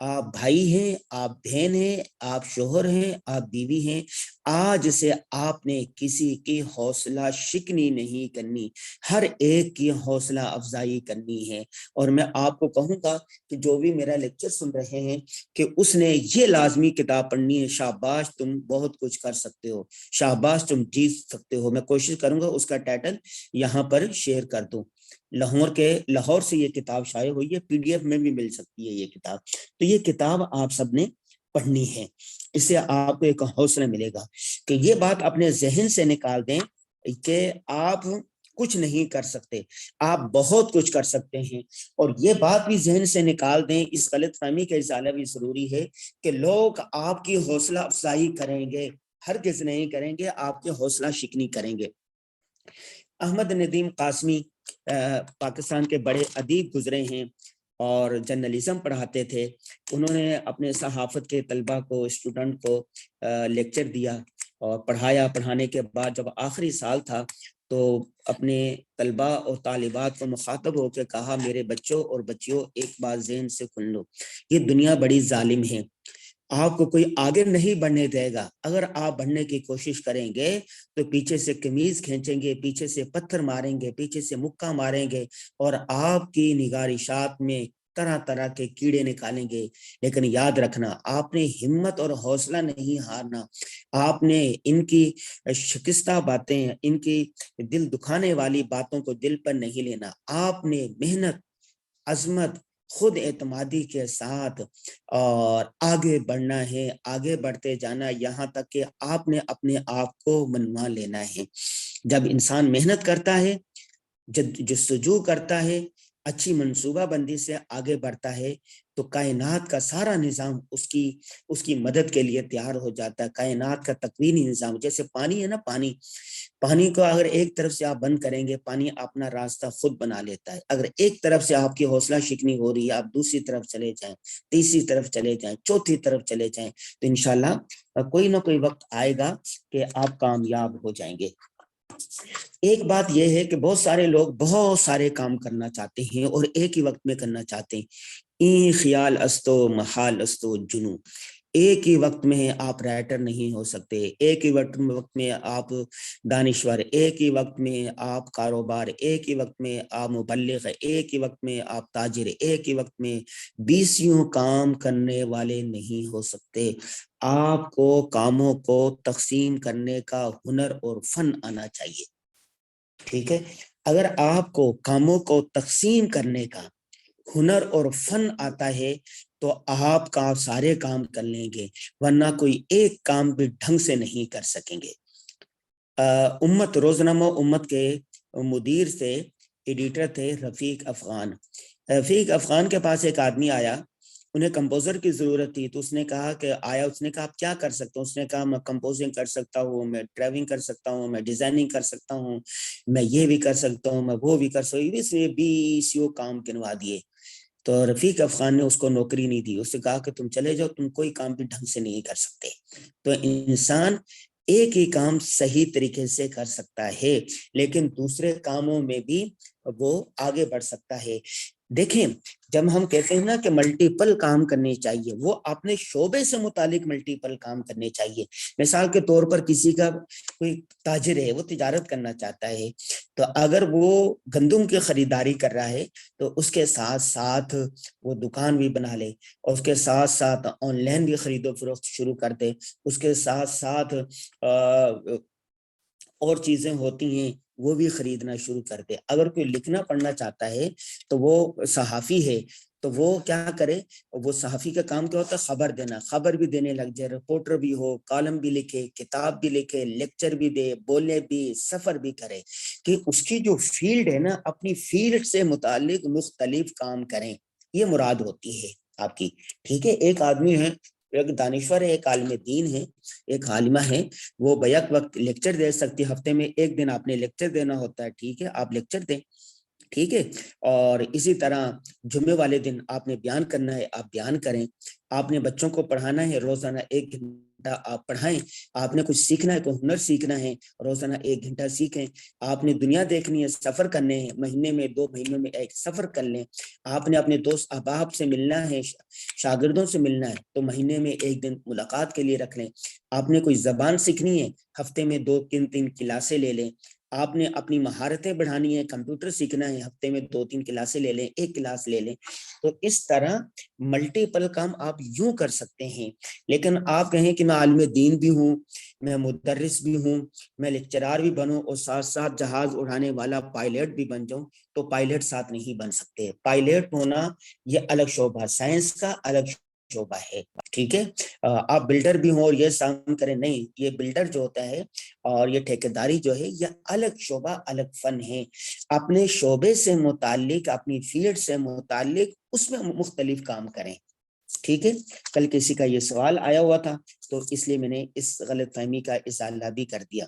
آپ بھائی ہیں، آپ بہن ہیں، آپ شوہر ہیں، آپ بیوی ہیں، آج سے آپ نے کسی کی حوصلہ شکنی نہیں کرنی، ہر ایک کی حوصلہ افزائی کرنی ہے۔ اور میں آپ کو کہوں گا کہ جو بھی میرا لیکچر سن رہے ہیں کہ اس نے یہ لازمی کتاب پڑھنی ہے، شاباش تم بہت کچھ کر سکتے ہو، شاباش تم جیت سکتے ہو۔ میں کوشش کروں گا اس کا ٹائٹل یہاں پر شیئر کر دوں۔ لاہور سے یہ کتاب شائع ہوئی ہے، PDF میں بھی مل سکتی ہے یہ کتاب۔ تو یہ کتاب آپ سب نے پڑھنی ہے، اس سے آپ کو ایک حوصلہ ملے گا کہ یہ بات اپنے ذہن سے نکال دیں کہ آپ کچھ نہیں کر سکتے، آپ بہت کچھ کر سکتے ہیں۔ اور یہ بات بھی ذہن سے نکال دیں، اس غلط فہمی کا ازالہ بھی ضروری ہے کہ لوگ آپ کی حوصلہ افزائی کریں گے، ہرگز نہیں کریں گے، آپ کی حوصلہ شکنی کریں گے۔ احمد ندیم قاسمی پاکستان کے بڑے ادیب گزرے ہیں اور جرنلزم پڑھاتے تھے۔ انہوں نے اپنے صحافت کے طلبہ کو، اسٹوڈنٹ کو لیکچر دیا اور پڑھانے کے بعد جب آخری سال تھا تو اپنے طلبہ اور طالبات کو مخاطب ہو کے کہا، میرے بچوں اور بچیوں ایک بات ذہن سے کھل لو، یہ دنیا بڑی ظالم ہے، آپ کو کوئی آگے نہیں بڑھنے دے گا، اگر آپ بڑھنے کی کوشش کریں گے تو پیچھے سے قمیض کھینچیں گے، پیچھے سے پتھر ماریں گے، پیچھے سے مکہ ماریں گے اور آپ کی نگارشات میں طرح طرح کے کیڑے نکالیں گے۔ لیکن یاد رکھنا، آپ نے ہمت اور حوصلہ نہیں ہارنا، آپ نے ان کی شکستہ باتیں، ان کی دل دکھانے والی باتوں کو دل پر نہیں لینا، آپ نے محنت، عظمت، خود اعتمادی کے ساتھ اور آگے بڑھنا ہے، آگے بڑھتے جانا یہاں تک کہ آپ نے اپنے آپ کو منوا لینا ہے۔ جب انسان محنت کرتا ہے، جستجو کرتا ہے، اچھی منصوبہ بندی سے آگے بڑھتا ہے تو کائنات کا سارا نظام اس کی مدد کے لیے تیار ہو جاتا ہے۔ کائنات کا تکوینی نظام، جیسے پانی ہے نا، پانی کو اگر ایک طرف سے آپ بند کریں گے، پانی اپنا راستہ خود بنا لیتا ہے۔ اگر ایک طرف سے آپ کی حوصلہ شکنی ہو رہی ہے، آپ دوسری طرف چلے جائیں، تیسری طرف چلے جائیں، چوتھی طرف چلے جائیں، تو انشاءاللہ کوئی نہ کوئی وقت آئے گا کہ آپ کامیاب ہو جائیں گے۔ ایک بات یہ ہے کہ بہت سارے لوگ بہت سارے کام کرنا چاہتے ہیں اور ایک ہی وقت میں کرنا چاہتے ہیں۔ این خیال استو محال استو جنو، ایک ہی وقت میں آپ رائٹر نہیں ہو سکتے، ایک ہی وقت میں آپ دانشور، ایک ہی وقت میں آپ کاروبار، ایک ہی وقت میں آپ مبلغ، ایک ہی وقت میں آپ تاجر، ایک ہی وقت میں 20 کام کرنے والے نہیں ہو سکتے۔ آپ کو کاموں کو تقسیم کرنے کا ہنر اور فن آنا چاہیے، ٹھیک ہے؟ اگر آپ کو کاموں کو تقسیم کرنے کا ہنر اور فن آتا ہے تو آپ کا سارے کام کر لیں گے، ورنہ کوئی ایک کام بھی ڈھنگ سے نہیں کر سکیں گے۔ امت، روزنامہ امت کے مدیر سے ایڈیٹر تھے رفیق افغان۔ رفیق افغان کے پاس ایک آدمی آیا، انہیں کمپوزر کی ضرورت تھی، تو اس نے کہا آپ کیا کر سکتے ہو؟ اس نے کہا میں کمپوزنگ کر سکتا ہوں، میں ڈرائیونگ کر سکتا ہوں، میں ڈیزائننگ کر سکتا ہوں، میں یہ بھی کر سکتا ہوں، میں وہ بھی کر سکتا ہوں۔ اس نے 20 کام گنوا دیے۔ تو رفیق افغان نے اس کو نوکری نہیں دی، اس نے کہا کہ تم چلے جاؤ، تم کوئی کام بھی ڈھنگ سے نہیں کر سکتے۔ تو انسان ایک ہی کام صحیح طریقے سے کر سکتا ہے، لیکن دوسرے کاموں میں بھی وہ آگے بڑھ سکتا ہے۔ دیکھیں، جب ہم کہتے ہیں نا کہ ملٹیپل کام کرنے چاہیے، وہ اپنے شعبے سے متعلق ملٹیپل کام کرنے چاہیے۔ مثال کے طور پر کسی کا کوئی تاجر ہے، وہ تجارت کرنا چاہتا ہے، تو اگر وہ گندم کی خریداری کر رہا ہے تو اس کے ساتھ ساتھ وہ دکان بھی بنا لے، اور اس کے ساتھ ساتھ آن لائن بھی خرید و فروخت شروع کر دے، اس کے ساتھ ساتھ اور چیزیں ہوتی ہیں وہ بھی خریدنا شروع کر دے۔ اگر کوئی لکھنا پڑھنا چاہتا ہے تو وہ صحافی ہے تو وہ کیا کرے؟ وہ صحافی کا کام کیا ہوتا ہے؟ خبر دینا، خبر بھی دینے لگ جائے، رپورٹر بھی ہو، کالم بھی لکھے، کتاب بھی لکھے، لیکچر بھی دے، بولے بھی، سفر بھی کرے، کہ اس کی جو فیلڈ ہے نا، اپنی فیلڈ سے متعلق مختلف کام کریں، یہ مراد ہوتی ہے آپ کی، ٹھیک ہے؟ ایک آدمی ہے، ایک دانشور ہے، ایک عالم دین ہے، ایک عالمہ ہے، وہ بیک وقت لیکچر دے سکتی، ہفتے میں ایک دن آپ نے لیکچر دینا ہوتا ہے، ٹھیک ہے؟ آپ لیکچر دیں، ٹھیک ہے؟ اور اسی طرح جمعے والے دن آپ نے بیان کرنا ہے، آپ بیان کریں۔ آپ نے بچوں کو پڑھانا ہے، روزانہ 1 گھنٹہ گھنٹہ آپ پڑھائیں. آپ نے کچھ سیکھنا ہے، کوئی ہنر سیکھنا ہے، روزانہ 1 گھنٹہ سیکھیں. آپ نے دنیا دیکھنی ہے، سفر کرنے ہیں، مہینے میں 2 مہینوں میں ایک سفر کر لیں. آپ نے اپنے دوست احباب سے ملنا ہے، شاگردوں سے ملنا ہے، تو مہینے میں 1 دن ملاقات کے لیے رکھ لیں. آپ نے کوئی زبان سیکھنی ہے، ہفتے میں 2-3 کلاسیں لے لیں. آپ نے اپنی مہارتیں بڑھانی ہے، کمپیوٹر سیکھنا ہے، ہفتے میں 2-3 کلاسیں لے لیں، 1 کلاس لے لیں. تو اس طرح ملٹیپل کام آپ یوں کر سکتے ہیں. لیکن آپ کہیں کہ میں عالم دین بھی ہوں، میں مدرس بھی ہوں، میں لیکچرار بھی بنوں اور ساتھ ساتھ جہاز اڑانے والا پائلٹ بھی بن جاؤں، تو پائلٹ ساتھ نہیں بن سکتے. پائلٹ ہونا یہ الگ شعبہ، سائنس کا الگ شعبہ ہے. ٹھیک ہے، آپ بلڈر بھی ہوں اور یہ کام کریں، نہیں. یہ بلڈر جو ہوتا ہے اور یہ ٹھیکیداری جو ہے، یہ الگ شعبہ، الگ فن ہے. اپنے شعبے سے متعلق، اپنی فیلڈ سے متعلق اس میں مختلف کام کریں. ٹھیک ہے، کل کسی کا یہ سوال آیا ہوا تھا تو اس لیے میں نے اس غلط فہمی کا ازالہ بھی کر دیا.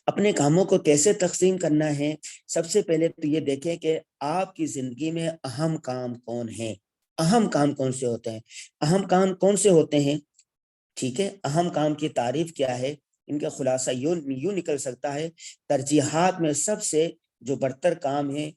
اپنے کاموں کو کیسے تقسیم کرنا ہے؟ سب سے پہلے تو یہ دیکھیں کہ آپ کی زندگی میں اہم کام کون ہیں، اہم کام کون سے ہوتے ہیں. اہم کام کون سے ہوتے ہیں؟ ٹھیک ہے، اہم کام کی تعریف کیا ہے؟ ان کا خلاصہ یوں نکل سکتا ہے، ترجیحات میں سب سے جو برتر کام ہے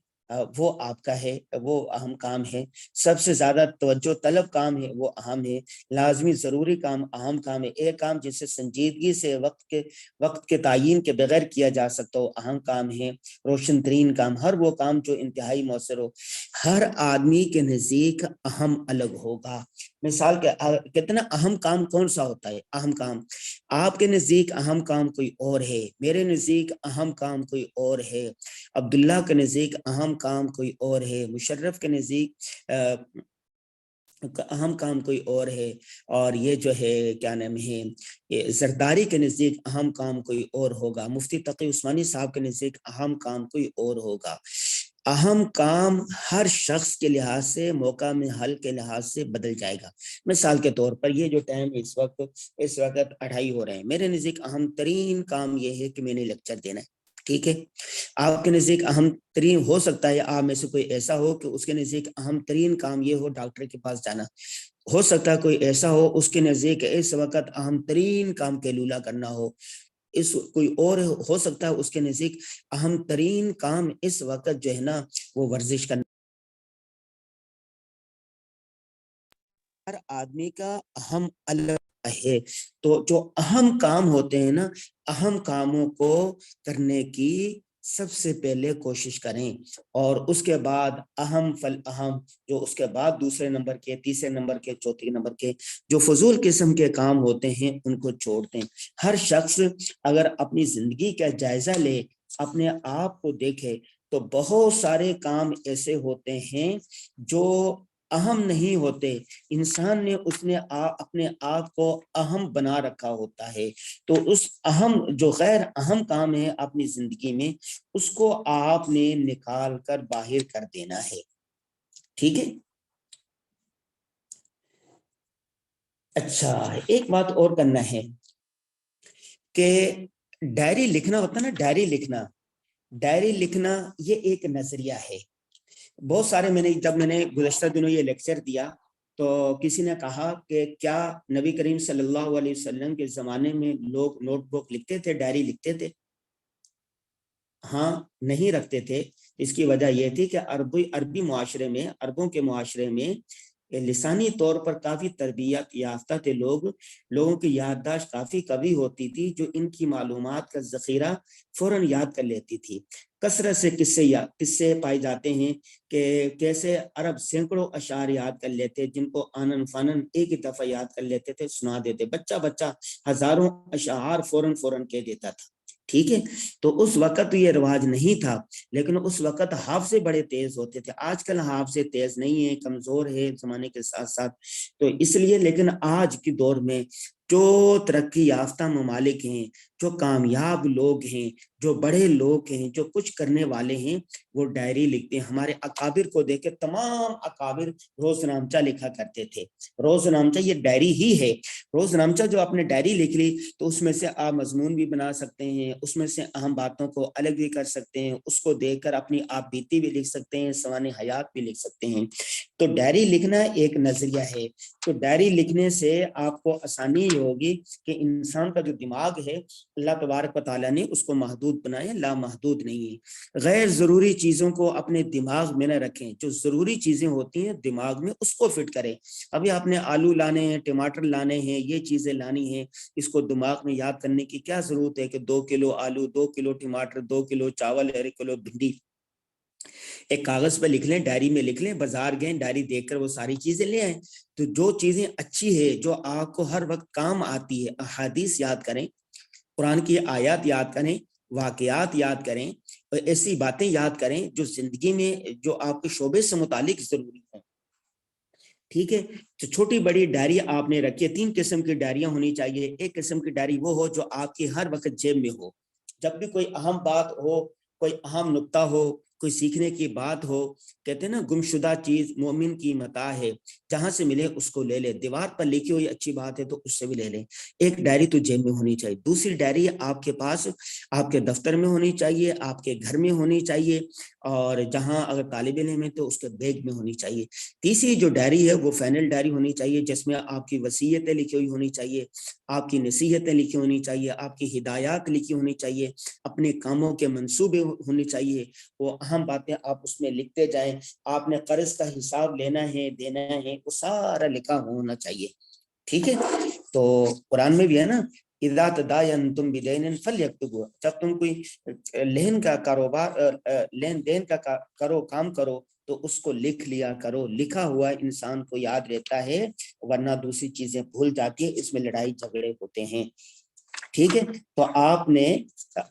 وہ آپ کا ہے، وہ اہم کام ہے. سب سے زیادہ توجہ طلب کام ہے، وہ اہم ہے. لازمی ضروری کام اہم کام ہے. ایک کام جسے سنجیدگی سے وقت کے تعین کے بغیر کیا جا سکتا ہو، اہم کام ہے. روشن ترین کام، ہر وہ کام جو انتہائی مؤثر ہو. ہر آدمی کے نزدیک اہم الگ ہوگا. مثال کے کتنا اہم کام کون سا ہوتا ہے؟ اہم کام آپ کے نزدیک اہم کام کوئی اور ہے، میرے نزدیک اہم کام کوئی اور ہے، عبداللہ کے نزدیک اہم کام کوئی اور ہے، مشرف کے نزدیک اہم کام کوئی اور ہے، اور یہ جو ہے کیا نام ہے، یہ زرداری کے نزدیک اہم کام کوئی اور ہوگا، مفتی تقی عثمانی صاحب کے نزدیک اہم کام کوئی اور ہوگا. اہم کام ہر شخص کے لحاظ سے، موقع میں حل کے لحاظ سے بدل جائے گا. مثال کے طور پر یہ جو ٹائم اس وقت 2:30 ہو رہے ہیں، میرے نزدیک اہم ترین کام یہ ہے کہ میں نے لیکچر دینا ہے. ٹھیک ہے، آپ کے نزدیک اہم ترین ہو سکتا ہے، آپ میں سے کوئی ایسا ہو کہ اس کے نزدیک اہم ترین کام یہ ہو ڈاکٹر کے پاس جانا. ہو سکتا ہے کوئی ایسا ہو اس کے نزدیک اس وقت اہم ترین کام کیلولہ کرنا ہو. کوئی اور ہو سکتا ہے اس کے نزدیک اہم ترین کام اس وقت جو ہے نا وہ ورزش کرنا. ہر آدمی کا اہم الگ ہے. تو جو اہم کام ہوتے ہیں نا، اہم کاموں کو کرنے کی سب سے پہلے کوشش کریں، اور اس کے بعد اہم فالاہم، جو اس کے بعد دوسرے نمبر کے، تیسرے نمبر کے، چوتھے نمبر کے جو فضول قسم کے کام ہوتے ہیں ان کو چھوڑ دیں. ہر شخص اگر اپنی زندگی کا جائزہ لے، اپنے آپ کو دیکھے، تو بہت سارے کام ایسے ہوتے ہیں جو اہم نہیں ہوتے. انسان نے اپنے آپ کو اہم بنا رکھا ہوتا ہے. تو اس اہم جو غیر اہم کام ہے اپنی زندگی میں، اس کو آپ نے نکال کر باہر کر دینا ہے. ٹھیک ہے. اچھا، ایک بات اور کرنا ہے کہ ڈائری لکھنا ہوتا نا، ڈائری لکھنا یہ ایک نظریہ ہے. بہت سارے جب میں نے گزشتہ دنوں یہ لیکچر دیا تو کسی نے کہا کہ کیا نبی کریم صلی اللہ علیہ وسلم کے زمانے میں لوگ نوٹ بک لکھتے تھے، ڈائری لکھتے تھے؟ ہاں، نہیں رکھتے تھے. اس کی وجہ یہ تھی کہ عربی معاشرے میں، عربوں کے معاشرے میں لسانی طور پر کافی تربیت یافتہ تھے لوگوں کی یادداشت کافی قوی ہوتی تھی، جو ان کی معلومات کا ذخیرہ فوراً یاد کر لیتی تھی. کثرت سے قصے پائے جاتے ہیں کہ کیسے عرب سینکڑوں اشعار یاد کر لیتے، جن کو آنن فانن ایک ہی دفعہ یاد کر لیتے تھے، سنا دیتے. بچہ ہزاروں اشعار فوراً کہہ دیتا تھا. ٹھیک ہے، تو اس وقت یہ رواج نہیں تھا، لیکن اس وقت حافظے بڑے تیز ہوتے تھے. آج کل حافظے تیز نہیں ہیں، کمزور ہے زمانے کے ساتھ ساتھ. تو اس لیے لیکن آج کے دور میں جو ترقی یافتہ ممالک ہیں، جو کامیاب لوگ ہیں، جو بڑے لوگ ہیں، جو کچھ کرنے والے ہیں، وہ ڈائری لکھتے ہیں. ہمارے اکابر کو دیکھ کے تمام اکابر روز نامچہ لکھا کرتے تھے. روز نامچہ یہ ڈائری ہی ہے. روز نامچہ جو آپ نے ڈائری لکھ لی تو اس میں سے آپ مضمون بھی بنا سکتے ہیں، اس میں سے اہم باتوں کو الگ بھی کر سکتے ہیں، اس کو دیکھ کر اپنی آپ بیتی بھی لکھ سکتے ہیں، سوانح حیات بھی لکھ سکتے ہیں. تو ڈائری لکھنا ایک نظریہ ہے. تو ڈائری لکھنے سے آپ کو آسانی یہ ہوگی کہ انسان کا جو دماغ ہے اللہ تبارک و تعالیٰ نے اس کو محدود بنایا، لا محدود نہیں ہے. غیر ضروری چیزوں کو اپنے دماغ میں نہ رکھیں، جو ضروری چیزیں ہوتی ہیں دماغ میں اس کو فٹ کریں. ابھی آپ نے آلو لانے ہیں، ٹماٹر لانے ہیں، یہ چیزیں لانی ہیں، اس کو دماغ میں یاد کرنے کی کیا ضرورت ہے کہ 2 کلو آلو، 2 کلو ٹماٹر، 2 کلو چاول، 1 کلو بھنڈی. ایک کاغذ پہ لکھ لیں، ڈائری میں لکھ لیں، بازار گئے ڈائری دیکھ کر وہ ساری چیزیں لے آئیں. تو جو چیزیں اچھی ہے، جو آپ کو ہر وقت کام آتی ہے، احادیث یاد کریں، قرآن کی آیات یاد کریں، واقعات یاد کریں، اور ایسی باتیں یاد کریں جو زندگی میں جو آپ کے شعبے سے متعلق ضروری ہیں. ٹھیک ہے. تو چھوٹی بڑی ڈائری آپ نے رکھی ہے. 3 قسم کی ڈائریاں ہونی چاہیے. ایک قسم کی ڈائری وہ ہو جو آپ کی ہر وقت جیب میں ہو. جب بھی کوئی اہم بات ہو، کوئی اہم نقطہ ہو، کوئی سیکھنے کی بات ہو، کہتے ہیں نا گمشدہ چیز مومن کی متاع ہے، جہاں سے ملے اس کو لے لے. دیوار پر لکھی ہوئی اچھی بات ہے تو اس سے بھی لے لیں. ایک ڈائری تو جیب میں ہونی چاہیے. دوسری ڈائری آپ کے پاس آپ کے دفتر میں ہونی چاہیے، آپ کے گھر میں ہونی چاہیے، اور جہاں اگر طالب علم ہے تو اس کے بیگ میں ہونی چاہیے. تیسری جو ڈائری ہے وہ فائنل ڈائری ہونی چاہیے، جس میں آپ کی وصیتیں لکھی ہوئی ہونی چاہیے، آپ کی نصیحتیں لکھی ہونی چاہیے، آپ کی ہدایات لکھی ہونی چاہیے، اپنے کاموں کے منصوبے ہونے چاہیے. وہ اہم باتیں آپ اس میں لکھتے جائیں. آپ نے قرض کا حساب لینا ہے، دینا ہے، وہ سارا لکھا ہونا چاہیے. ٹھیک ہے. تو قرآن میں بھی ہے نا، اذا تداینتم بدین فلیکتبوہ، جب تم کوئی لین کا کاروبار، لین دین کا کرو، کام کرو، تو اس کو لکھ لیا کرو. لکھا ہوا انسان کو یاد رہتا ہے، ورنہ دوسری چیزیں بھول جاتی ہیں. اس میں لڑائی جھگڑے ہوتے ہیں. ٹھیک ہے. تو آپ نے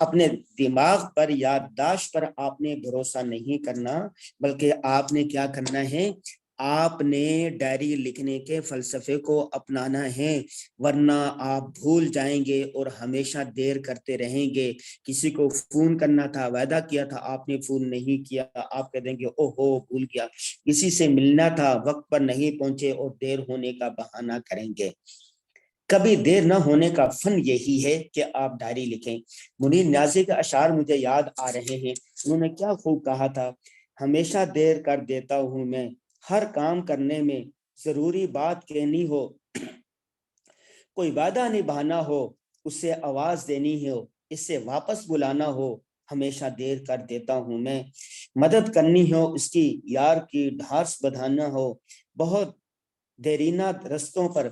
اپنے دماغ پر، یادداشت پر آپ نے بھروسہ نہیں کرنا، بلکہ آپ نے کیا کرنا ہے، آپ نے ڈائری لکھنے کے فلسفے کو اپنانا ہے. ورنہ آپ بھول جائیں گے اور ہمیشہ دیر کرتے رہیں گے. کسی کو فون کرنا تھا، وعدہ کیا تھا، آپ نے فون نہیں کیا، آپ کہہ دیں گے او ہو بھول گیا. کسی سے ملنا تھا، وقت پر نہیں پہنچے اور دیر ہونے کا بہانہ کریں گے. کبھی دیر نہ ہونے کا فن یہی ہے کہ آپ ڈائری لکھیں. منیر نیازی کے اشعار مجھے یاد آ رہے ہیں. انہوں نے کیا خوب کہا تھا، ہمیشہ دیر کر دیتا ہوں میں، ہر کام کرنے میں، ضروری بات کہنی ہو، کوئی وعدہ نبھانا ہو، اس سے آواز دینی ہو، اس سے واپس بلانا ہو، ہمیشہ دیر کر دیتا ہوں میں. مدد کرنی ہو اس کی، یار کی ڈھارس بدھانا ہو، بہت دیرینہ رستوں پر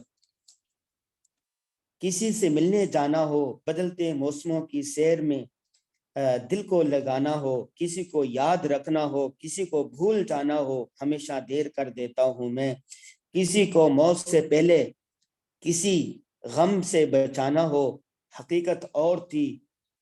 کسی سے ملنے جانا ہو، بدلتے موسموں کی سیر میں دل کو لگانا ہو، کسی کو یاد رکھنا ہو، کسی کو بھول جانا ہو، ہمیشہ دیر کر دیتا ہوں میں. کسی کو موت سے پہلے کسی غم سے بچانا ہو، حقیقت اور تھی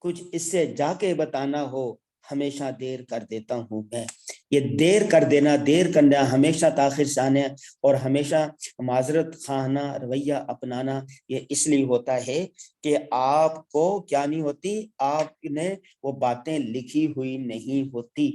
کچھ اس سے جا کے بتانا ہو، ہمیشہ دیر کر دیتا ہوں میں. یہ دیر کر دینا، دیر کرنا، ہمیشہ تاخیر سے آنا اور ہمیشہ معذرت خواہانہ رویہ اپنانا، یہ اس لیے ہوتا ہے کہ آپ کو کیا نہیں ہوتی، آپ نے وہ باتیں لکھی ہوئی نہیں ہوتی.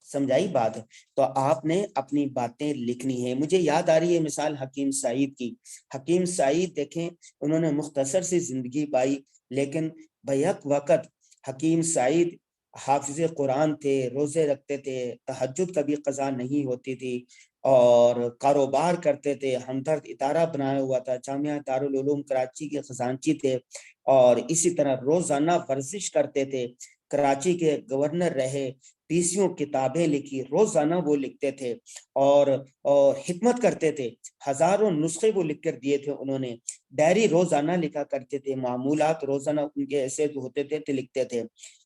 سمجھائی بات. تو آپ نے اپنی باتیں لکھنی ہے. مجھے یاد آ رہی ہے مثال حکیم سعید کی. حکیم سعید دیکھیں، انہوں نے مختصر سی زندگی پائی، لیکن بیک وقت حکیم سعید حافظ قرآن تھے، روزے رکھتے تھے، تہجد کبھی قضا نہیں ہوتی تھی، اور کاروبار کرتے تھے. ہمدرد ادارہ بنایا ہوا تھا، جامعہ دارالعلوم کراچی کے خزانچی تھے، اور اسی طرح روزانہ ورزش کرتے تھے. کراچی کے گورنر رہے، 20 کتابیں لکھی، روزانہ وہ لکھتے تھے، اور حکمت کرتے تھے. ہزاروں نسخے وہ لکھ کر دیے تھے انہوں نے. ڈائری روزانہ لکھا کرتے تھے، معمولات روزانہ ان کے ایسے ہوتے تھے لکھتے تھے.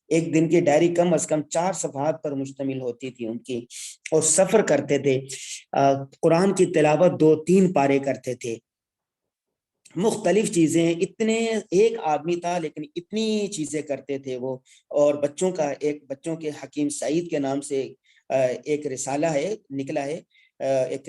ایک دن کی ڈائری کم از کم 4 صفحات پر مشتمل ہوتی تھی ان کی. اور سفر کرتے تھے، قرآن کی تلاوت 2-3 پارے کرتے تھے، مختلف چیزیں. اتنے ایک آدمی تھا لیکن اتنی چیزیں کرتے تھے وہ. اور بچوں کے حکیم سعید کے نام سے ایک رسالہ ہے، نکلا ہے. ایک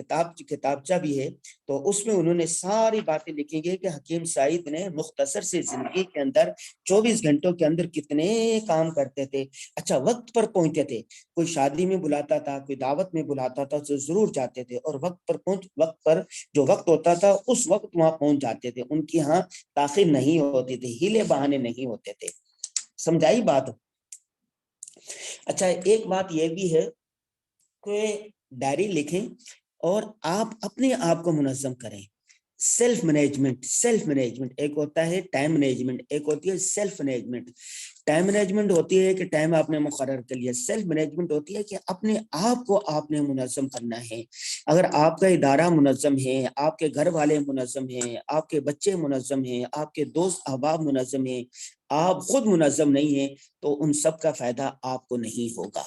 کتابچہ بھی ہے، تو اس میں انہوں نے ساری باتیں لکھی گئی کہ حکیم سعید نے مختصر سے زندگی کے اندر 24 گھنٹوں کے اندر کتنے کام کرتے تھے، اچھا وقت پر پہنچتے تھے، کوئی شادی میں بلاتا تھا، کوئی دعوت میں بلاتا تھا تو ضرور جاتے تھے، اور وقت پر جو وقت ہوتا تھا اس وقت وہاں پہنچ جاتے تھے، ان کی ہاں تاخیر نہیں ہوتی تھی، ہیلے بہانے نہیں ہوتے تھے۔ سمجھائی بات؟ اچھا ایک بات یہ بھی ہے کہ ڈائری لکھیں اور آپ اپنے آپ کو منظم کریں۔ سیلف مینجمنٹ ایک ہوتا ہے ٹائم مینجمنٹ، ایک ہوتی ہے سیلف مینجمنٹ۔ ٹائم مینجمنٹ ہوتی ہے کہ ٹائم آپ نے مقرر کر لیا، سیلف مینجمنٹ ہوتی ہے کہ اپنے آپ کو آپ نے منظم کرنا ہے۔ اگر آپ کا ادارہ منظم ہے، آپ کے گھر والے منظم ہیں، آپ کے بچے منظم ہیں، آپ کے دوست احباب منظم ہیں، آپ خود منظم نہیں ہیں، تو ان سب کا فائدہ آپ کو نہیں ہوگا۔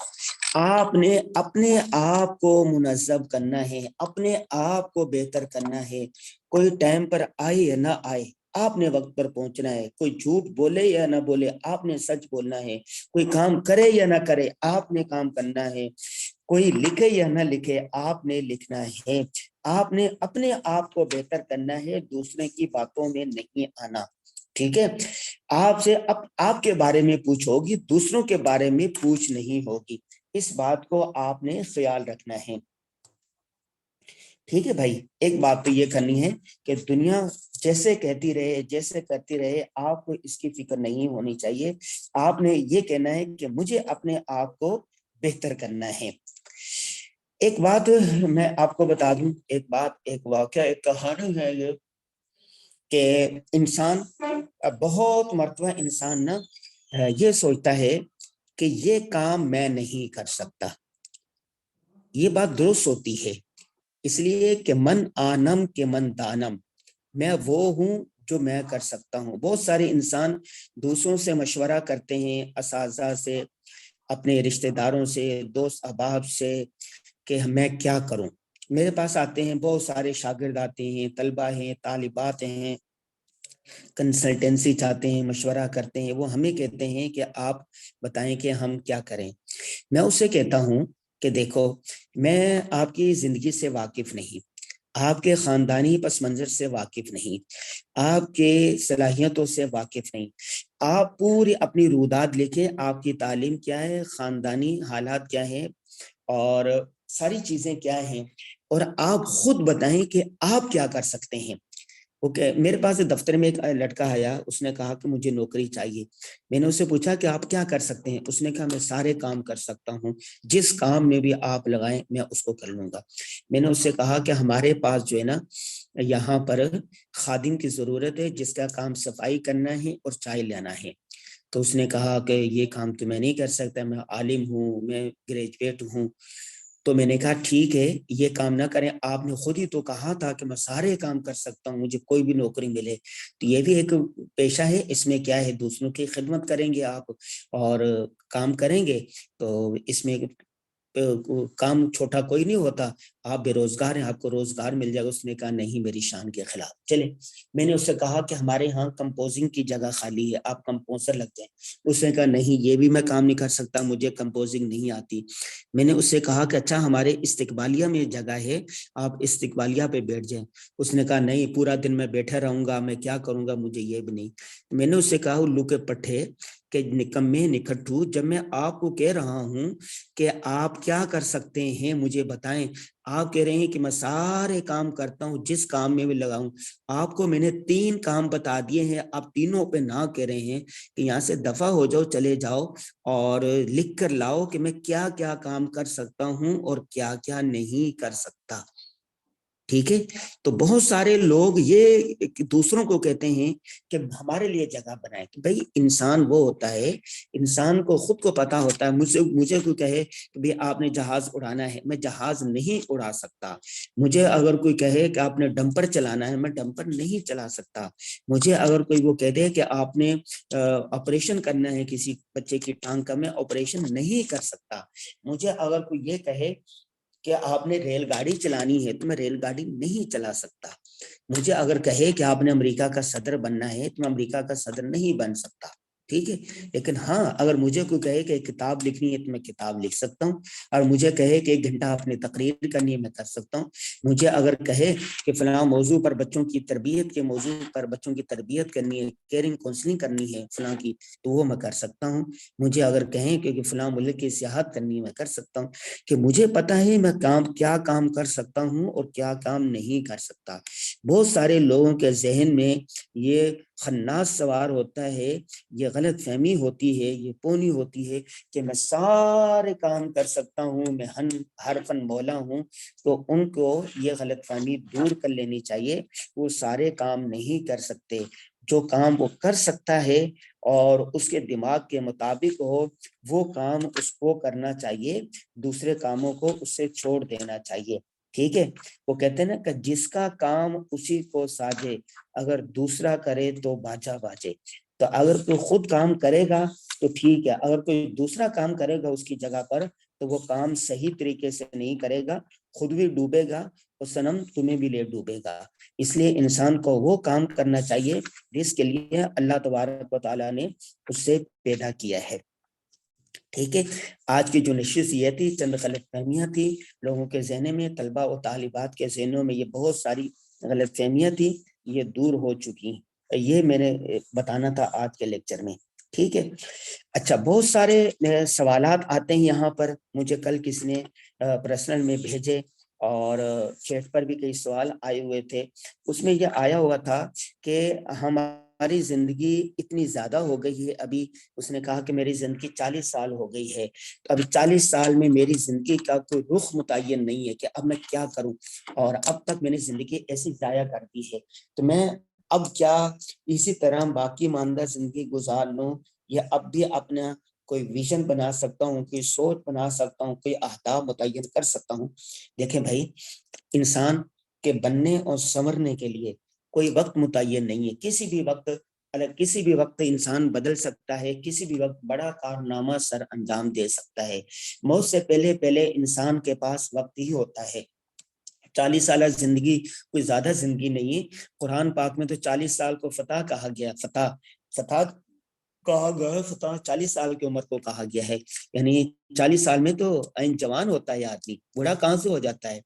آپ نے اپنے آپ کو منظم کرنا ہے، اپنے آپ کو بہتر کرنا ہے۔ کوئی ٹائم پر آئے یا نہ آئے، آپ نے وقت پر پہنچنا ہے۔ کوئی جھوٹ بولے یا نہ بولے، آپ نے سچ بولنا ہے۔ کوئی کام کرے یا نہ کرے، آپ نے کام کرنا ہے۔ کوئی لکھے یا نہ لکھے، آپ نے لکھنا ہے۔ آپ نے اپنے آپ کو بہتر کرنا ہے، دوسرے کی باتوں میں نہیں آنا۔ ٹھیک ہے، آپ سے آپ کے بارے میں پوچھ ہوگی، دوسروں کے بارے میں پوچھ نہیں ہوگی۔ اس بات کو آپ نے خیال رکھنا ہے۔ ٹھیک ہے بھائی، ایک بات تو یہ کرنی ہے کہ دنیا جیسے کہتی رہے، جیسے کرتی رہے، آپ کو اس کی فکر نہیں ہونی چاہیے۔ آپ نے یہ کہنا ہے کہ مجھے اپنے آپ کو بہتر کرنا ہے۔ ایک بات میں آپ کو بتا دوں، ایک واقعہ، ایک کہانی ہے یہ کہ انسان بہت مرتبہ انسان نا یہ سوچتا ہے کہ یہ کام میں نہیں کر سکتا۔ یہ بات درست ہوتی ہے، اس لیے کہ من آنم کے من دانم، میں وہ ہوں جو میں کر سکتا ہوں۔ بہت سارے انسان دوسروں سے مشورہ کرتے ہیں، اساتذہ سے، اپنے رشتہ داروں سے، دوست احباب سے، کہ میں کیا کروں۔ میرے پاس آتے ہیں بہت سارے شاگرد، آتے ہیں طلبہ ہیں، طالبات ہیں، کنسلٹنسی چاہتے ہیں، مشورہ کرتے ہیں، وہ ہمیں کہتے ہیں کہ آپ بتائیں کہ ہم کیا کریں۔ میں اسے کہتا ہوں کہ دیکھو، میں آپ کی زندگی سے واقف نہیں، آپ کے خاندانی پس منظر سے واقف نہیں، آپ کے صلاحیتوں سے واقف نہیں۔ آپ پوری اپنی روداد لکھیں، آپ کی تعلیم کیا ہے، خاندانی حالات کیا ہیں، اور ساری چیزیں کیا ہیں، اور آپ خود بتائیں کہ آپ کیا کر سکتے ہیں۔ اوکے، میرے پاس دفتر میں ایک لڑکا آیا، اس نے کہا کہ مجھے نوکری چاہیے۔ میں نے اس سے پوچھا کہ آپ کیا کر سکتے ہیں؟ اس نے کہا میں سارے کام کر سکتا ہوں، جس کام میں بھی آپ لگائیں میں اس کو کر لوں گا۔ میں نے اس سے کہا کہ ہمارے پاس جو ہے نا یہاں پر خادم کی ضرورت ہے، جس کا کام صفائی کرنا ہے اور چائے لانا ہے۔ تو اس نے کہا کہ یہ کام تو میں نہیں کر سکتا، میں عالم ہوں، میں گریجویٹ ہوں۔ تو میں نے کہا ٹھیک ہے، یہ کام نہ کریں، آپ نے خود ہی تو کہا تھا کہ میں سارے کام کر سکتا ہوں، مجھے کوئی بھی نوکری ملے۔ تو یہ بھی ایک پیشہ ہے، اس میں کیا ہے، دوسروں کی خدمت کریں گے آپ اور کام کریں گے، تو اس میں کام چھوٹا کوئی نہیں ہوتا۔ آپ بے روزگار ہیں، آپ کو روزگار مل جائے گا۔ اس نے کہا نہیں، میری شان کے خلاف۔ چلے، میں نے اس سے کہا کہ ہمارے ہاں کمپوزنگ کی جگہ خالی ہے، آپ کمپوزر لگ جائیں۔ اس نے کہا نہیں، یہ بھی میں کام نہیں کر سکتا، مجھے کمپوزنگ نہیں آتی۔ میں نے اس سے کہا کہ اچھا ہمارے استقبالیہ میں جگہ ہے، آپ استقبالیہ پہ بیٹھ جائیں۔ اس نے کہا نہیں، پورا دن میں بیٹھا رہوں گا، میں کیا کروں گا، مجھے یہ بھی نہیں۔ میں نے اس سے کہا الو کے پٹھے کہ نکمے نکھٹو، جب میں آپ کو کہہ رہا ہوں کہ آپ کیا کر سکتے ہیں مجھے بتائیں، آپ کہہ رہے ہیں کہ میں سارے کام کرتا ہوں، جس کام میں بھی لگاؤں۔ آپ کو میں نے 3 کام بتا دیے ہیں، آپ تینوں پہ نہ کہہ رہے ہیں کہ یہاں سے دفع ہو جاؤ، چلے جاؤ اور لکھ کر لاؤ کہ میں کیا کیا کام کر سکتا ہوں اور کیا کیا نہیں کر سکتا۔ ٹھیک ہے، تو بہت سارے لوگ یہ دوسروں کو کہتے ہیں کہ ہمارے لیے جگہ بنائے، کہ بھائی انسان وہ ہوتا ہے، انسان کو خود کو پتا ہوتا ہے۔ مجھے کوئی کہے کہ بھائی آپ نے جہاز اڑانا ہے، میں جہاز نہیں اڑا سکتا۔ مجھے اگر کوئی کہے کہ آپ نے ڈمپر چلانا ہے، میں ڈمپر نہیں چلا سکتا۔ مجھے اگر کوئی وہ کہہ دے کہ آپ نے آپریشن کرنا ہے کسی بچے کی ٹانگ کا، میں آپریشن نہیں کر سکتا۔ مجھے اگر کوئی یہ کہے کہ آپ نے ریل گاڑی چلانی ہے، تو میں ریل گاڑی نہیں چلا سکتا۔ مجھے اگر کہے کہ آپ نے امریکہ کا صدر بننا ہے، تو میں امریکہ کا صدر نہیں بن سکتا۔ ٹھیک ہے. لیکن ہاں اگر مجھے کوئی کہے کہ کتاب لکھنی ہے تو میں کتاب لکھ سکتا ہوں، اور مجھے کہے کہ 1 گھنٹہ اپنی تقریر کرنی ہے میں کر سکتا ہوں. مجھے اگر کہے کہ فلاں موضوع پر بچوں کی تربیت کے موضوع پر بچوں کی تربیت کرنی ہے، کیئرنگ کاؤنسلنگ کرنی ہے فلاں کی، تو وہ میں کر سکتا ہوں. مجھے اگر کہیں کہ فلاں ملک کی سیاحت کرنی ہے میں کر سکتا ہوں. کہ مجھے پتا ہے میں کیا کام کر سکتا ہوں اور کیا کام نہیں کر سکتا. بہت سارے لوگوں کے ذہن میں یہ خناس سوار ہوتا ہے، یہ غلط فہمی ہوتی ہے، یہ پونی ہوتی ہے کہ میں سارے کام کر سکتا ہوں، میں ہر فن مولا ہوں. تو ان کو یہ غلط فہمی دور کر لینی چاہیے. وہ سارے کام نہیں کر سکتے. جو کام وہ کر سکتا ہے اور اس کے دماغ کے مطابق ہو وہ کام اس کو کرنا چاہیے، دوسرے کاموں کو اس سے چھوڑ دینا چاہیے. ٹھیک ہے. وہ کہتے ہیں نا کہ جس کا کام اسی کو ساجے، اگر دوسرا کرے تو باجا باجے. تو اگر کوئی خود کام کرے گا تو ٹھیک ہے، اگر کوئی دوسرا کام کرے گا اس کی جگہ پر تو وہ کام صحیح طریقے سے نہیں کرے گا، خود بھی ڈوبے گا اور صنم تمہیں بھی لے ڈوبے گا. اس لیے انسان کو وہ کام کرنا چاہیے جس کے لیے اللہ تبارک و تعالیٰ نے اس سے پیدا کیا ہے. ٹھیک ہے. آج کی جو نشست یہ تھی، چند غلط فہمیاں تھی لوگوں کے ذہن میں، طلبہ و طالبات کے ذہنوں میں یہ بہت ساری غلط فہمیاں تھی، یہ دور ہو چکی. یہ میں نے بتانا تھا آج کے لیکچر میں. ٹھیک ہے. اچھا، بہت سارے سوالات آتے ہیں یہاں پر. مجھے کل کسی نے پرسنل میں بھیجے اور چیٹ پر بھی کئی سوال آئے ہوئے تھے. اس میں یہ آیا ہوا تھا کہ ہماری زندگی اتنی زیادہ ہو گئی ہے. ابھی اس نے کہا کہ میری زندگی 40 سال ہو گئی ہے، تو ابھی 40 سال میں میری زندگی کا کوئی رخ متعین نہیں ہے کہ اب میں کیا کروں، اور اب تک میں نے زندگی ایسی ضائع کر دی ہے، تو میں اب کیا اسی طرح باقی ماندہ زندگی گزار لوں یا اب بھی اپنا کوئی ویژن بنا سکتا ہوں، کوئی سوچ بنا سکتا ہوں، کوئی اہداف متعین کر سکتا ہوں. دیکھیں بھائی، انسان کے بننے اور سنورنے کے لیے کوئی وقت متعین نہیں ہے. کسی بھی وقت انسان بدل سکتا ہے، کسی بھی وقت بڑا کارنامہ سر انجام دے سکتا ہے. موت سے پہلے انسان کے پاس وقت ہی ہوتا ہے. 40 سالہ زندگی کوئی زیادہ زندگی نہیں ہے. قرآن پاک میں تو 40 سال کو فتح کہا گیا، فتح کہا گیا، فتح 40 سال کی عمر کو کہا گیا ہے. یعنی 40 سال میں تو عین جوان ہوتا ہے آدمی، بوڑھا کہاں سے ہو جاتا ہے.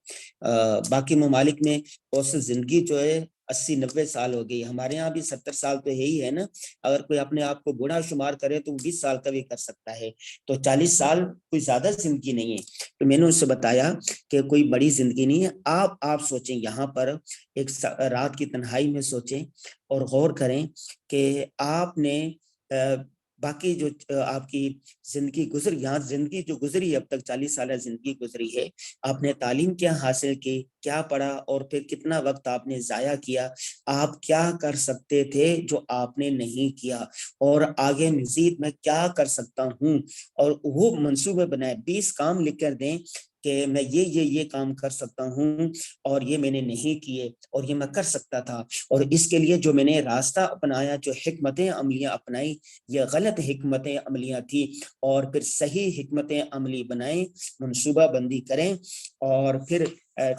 باقی ممالک میں اوسط زندگی جو ہے 80-90 سال ہو گئی. ہمارے یہاں بھی 70 سال تو ہے نا. اگر کوئی اپنے آپ کو بوڑھا شمار کرے تو وہ 20 سال کا بھی کر سکتا ہے. تو 40 سال کوئی زیادہ زندگی نہیں ہے. تو میں نے اس سے بتایا کہ کوئی بڑی زندگی نہیں ہے. آپ سوچیں، یہاں پر ایک رات کی تنہائی میں سوچیں اور غور کریں کہ آپ نے باقی جو آپ کی زندگی یہاں زندگی جو گزری اب تک 40 سالہ زندگی گزری ہے، آپ نے تعلیم کیا حاصل کی، کیا پڑھا، اور پھر کتنا وقت آپ نے ضائع کیا، آپ کیا کر سکتے تھے جو آپ نے نہیں کیا، اور آگے مزید میں کیا کر سکتا ہوں. اور وہ منصوبے بنائے، 20 کام لکھ کر دیں کہ میں یہ کام کر سکتا ہوں اور یہ میں نے نہیں کیے اور یہ میں کر سکتا تھا، اور اس کے لیے جو میں نے راستہ اپنایا، جو حکمتیں عملیاں اپنائی، یہ غلط حکمتیں عملیاں تھی. اور پھر صحیح حکمتیں عملی بنائیں، منصوبہ بندی کریں، اور پھر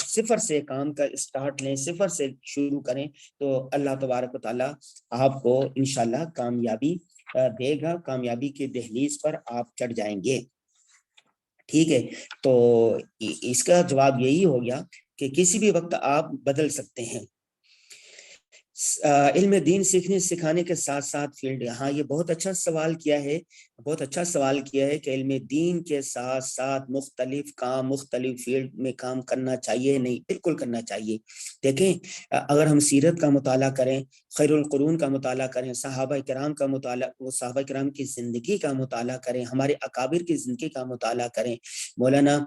صفر سے کام کا اسٹارٹ لیں، صفر سے شروع کریں. تو اللہ تبارک و تعالیٰ آپ کو انشاءاللہ کامیابی دے گا. کامیابی کی دہلیز پر آپ چڑھ جائیں گے. ٹھیک ہے. تو اس کا جواب یہی ہو گیا کہ کسی بھی وقت آپ بدل سکتے ہیں. علم دین سیکھنے سکھانے کے ساتھ ساتھ فیلڈ، ہاں یہ بہت اچھا سوال کیا ہے، بہت اچھا سوال کیا ہے کہ علم دین کے ساتھ ساتھ مختلف فیلڈ میں کام کرنا چاہیے. نہیں، بالکل کرنا چاہیے. دیکھیں، اگر ہم سیرت کا مطالعہ کریں، خیر القرون کا مطالعہ کریں، صحابہ کرام کا مطالعہ، وہ صحابہ کرام کی زندگی کا مطالعہ کریں، ہمارے اکابر کی زندگی کا مطالعہ کریں، مولانا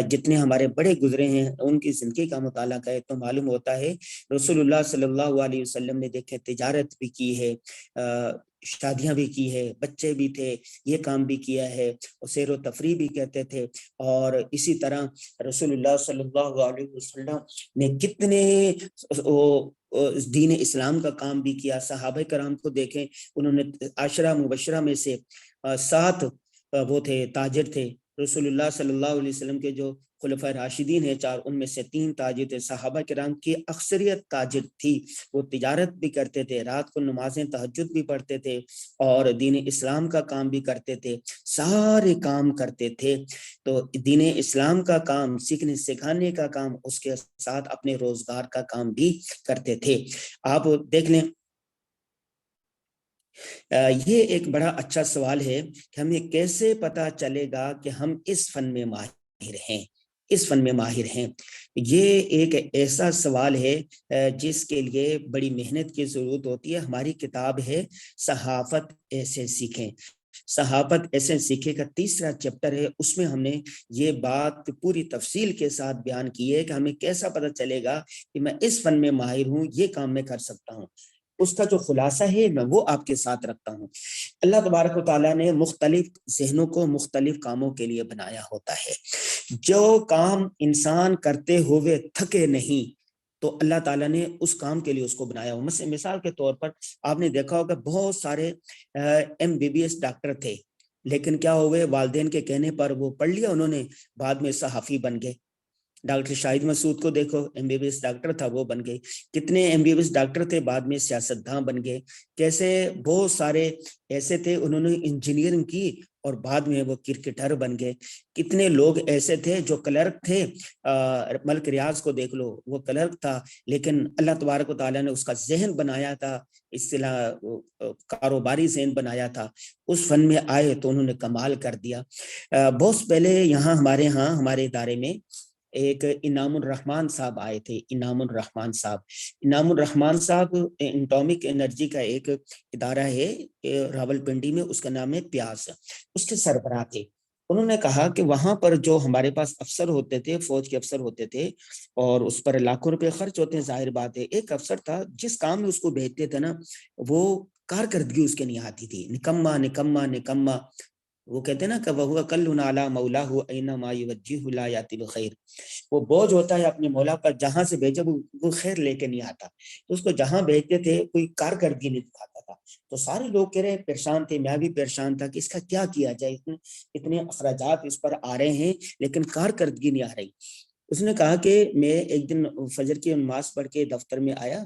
جتنے ہمارے بڑے گزرے ہیں ان کی زندگی کا مطالعہ کریں، تو معلوم ہوتا ہے رسول اللہ صلی اللہ علیہ وسلم نے دیکھے تجارت بھی کی ہے، شادیاں بھی کی ہے، بچے بھی تھے، یہ کام بھی کیا ہے، سیر و تفریح بھی کہتے تھے. اور اسی طرح رسول اللہ صلی اللہ علیہ وسلم نے کتنے دین اسلام کا کام بھی کیا. صحابہ کرام کو دیکھیں، انہوں نے 10 مبشرہ میں سے 7 وہ تھے، تاجر تھے. رسول اللہ صلی اللہ علیہ وسلم کے جو خلفۂ راشدین ہیں چار، ان میں سے 3 تاجر تھے۔ صحابہ کرام کی اکثریت تاجر تھی، وہ تجارت بھی کرتے تھے، رات کو نمازیں تہجد بھی پڑھتے تھے اور دین اسلام کا کام بھی کرتے تھے، سارے کام کرتے تھے۔ تو دین اسلام کا کام، سیکھنے سکھانے کا کام، اس کے ساتھ اپنے روزگار کا کام بھی کرتے تھے۔ آپ دیکھ لیں، یہ ایک بڑا اچھا سوال ہے کہ ہمیں کیسے پتا چلے گا کہ ہم اس فن میں ماہر ہیں، اس فن میں ماہر ہیں۔ یہ ایک ایسا سوال ہے جس کے لیے بڑی محنت کی ضرورت ہوتی ہے۔ ہماری کتاب ہے صحافت ایسے سیکھیں، صحافت ایسے سیکھے کا 3 چیپٹر ہے، اس میں ہم نے یہ بات پوری تفصیل کے ساتھ بیان کی ہے کہ ہمیں کیسا پتا چلے گا کہ میں اس فن میں ماہر ہوں، یہ کام میں کر سکتا ہوں۔ اس کا جو خلاصہ ہے میں وہ آپ کے ساتھ رکھتا ہوں۔ اللہ تبارک و تعالیٰ نے مختلف ذہنوں کو مختلف کاموں کے لیے بنایا ہوتا ہے۔ جو کام انسان کرتے ہوئے تھکے نہیں تو اللہ تعالیٰ نے اس کام کے لیے اس کو بنایا ہو۔ مثال کے طور پر آپ نے دیکھا ہوگا بہت سارے MBBS ڈاکٹر تھے، لیکن کیا ہوئے، والدین کے کہنے پر وہ پڑھ لیا انہوں نے، بعد میں صحافی بن گئے۔ ڈاکٹر شاہد مسعود کو دیکھو، MBBS ڈاکٹر تھا، وہ بن گئے۔ کتنے MBBS ڈاکٹر تھے، بعد میں سیاستداں بن گئے۔ کیسے بہت سارے ایسے تھے، انہوں نے انجینئرنگ کی اور بعد میں وہ کرکٹر بن گئے۔ کتنے لوگ ایسے تھے جو کلرک تھے، ملک ریاض کو دیکھ لو، وہ کلرک تھا، لیکن اللہ تبارک و تعالیٰ نے اس کا ذہن بنایا تھا، اصطلاح کاروباری ذہن بنایا تھا، اس فن میں آئے تو انہوں نے کمال کر دیا۔ بہت پہلے یہاں ہمارے ادارے میں ایک انعام الرحمن صاحب آئے تھے۔ انعام الرحمن صاحب اٹامک انرجی کا ایک ادارہ ہے راولپنڈی میں، اس کا نام ہے پیاس، اس کے سربراہ تھے۔ انہوں نے کہا کہ وہاں پر جو ہمارے پاس افسر ہوتے تھے، فوج کے افسر ہوتے تھے، اور اس پر لاکھوں روپے خرچ ہوتے ہیں، ظاہر بات ہے۔ ایک افسر تھا، جس کام میں اس کو بھیجتے تھے نا، وہ کارکردگی اس کے نہیں آتی تھی، نکما نکما نکما۔ وہ کہتے ہیں نا کہ وہ کل علی مولا اینما یوجہ لا یاتی بخیر، وہ بوجھ ہوتا ہے اپنے مولا پر، جہاں سے بھیجے وہ خیر لے کے نہیں آتا۔ تو اس کو جہاں بھیجتے تھے کوئی کارکردگی نہیں دکھاتا تھا، تو سارے لوگ کہہ رہے پریشان تھے، میں بھی پریشان تھا کہ اس کا کیا کیا جائے، اتنے اخراجات اس پر آ رہے ہیں لیکن کارکردگی نہیں آ رہی۔ اس نے کہا کہ میں ایک دن فجر کی نماز پڑھ کے دفتر میں آیا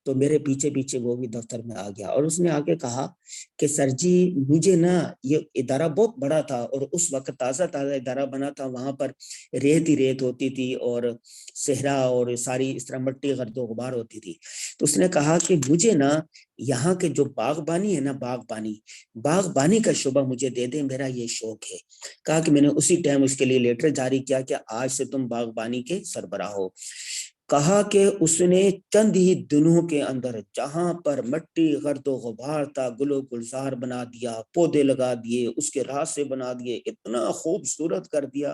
تو میرے پیچھے پیچھے وہ بھی دفتر میں آ گیا، اور اس نے آ کے کہا کہ سر جی مجھے نا، یہ ادارہ بہت بڑا تھا اور اس وقت تازہ ادارہ بنا تھا، وہاں پر ریت ہی ریت ہوتی تھی اور صحرا اور ساری اس طرح مٹی گرد و غبار ہوتی تھی۔ تو اس نے کہا کہ مجھے نا یہاں کے جو باغبانی ہے نا، باغبانی کا شعبہ مجھے دے دیں، میرا یہ شوق ہے۔ کہا کہ میں نے اسی ٹائم اس کے لیے لیٹر جاری کیا کہ آج سے تم باغبانی کے سربراہ ہو۔ کہا کہ اس نے چند ہی دنوں کے اندر جہاں پر مٹی گرد و غبار تھا، گل و گلزار بنا دیا، پودے لگا دیے، اس کے راستے بنا دیے، اتنا خوبصورت کر دیا،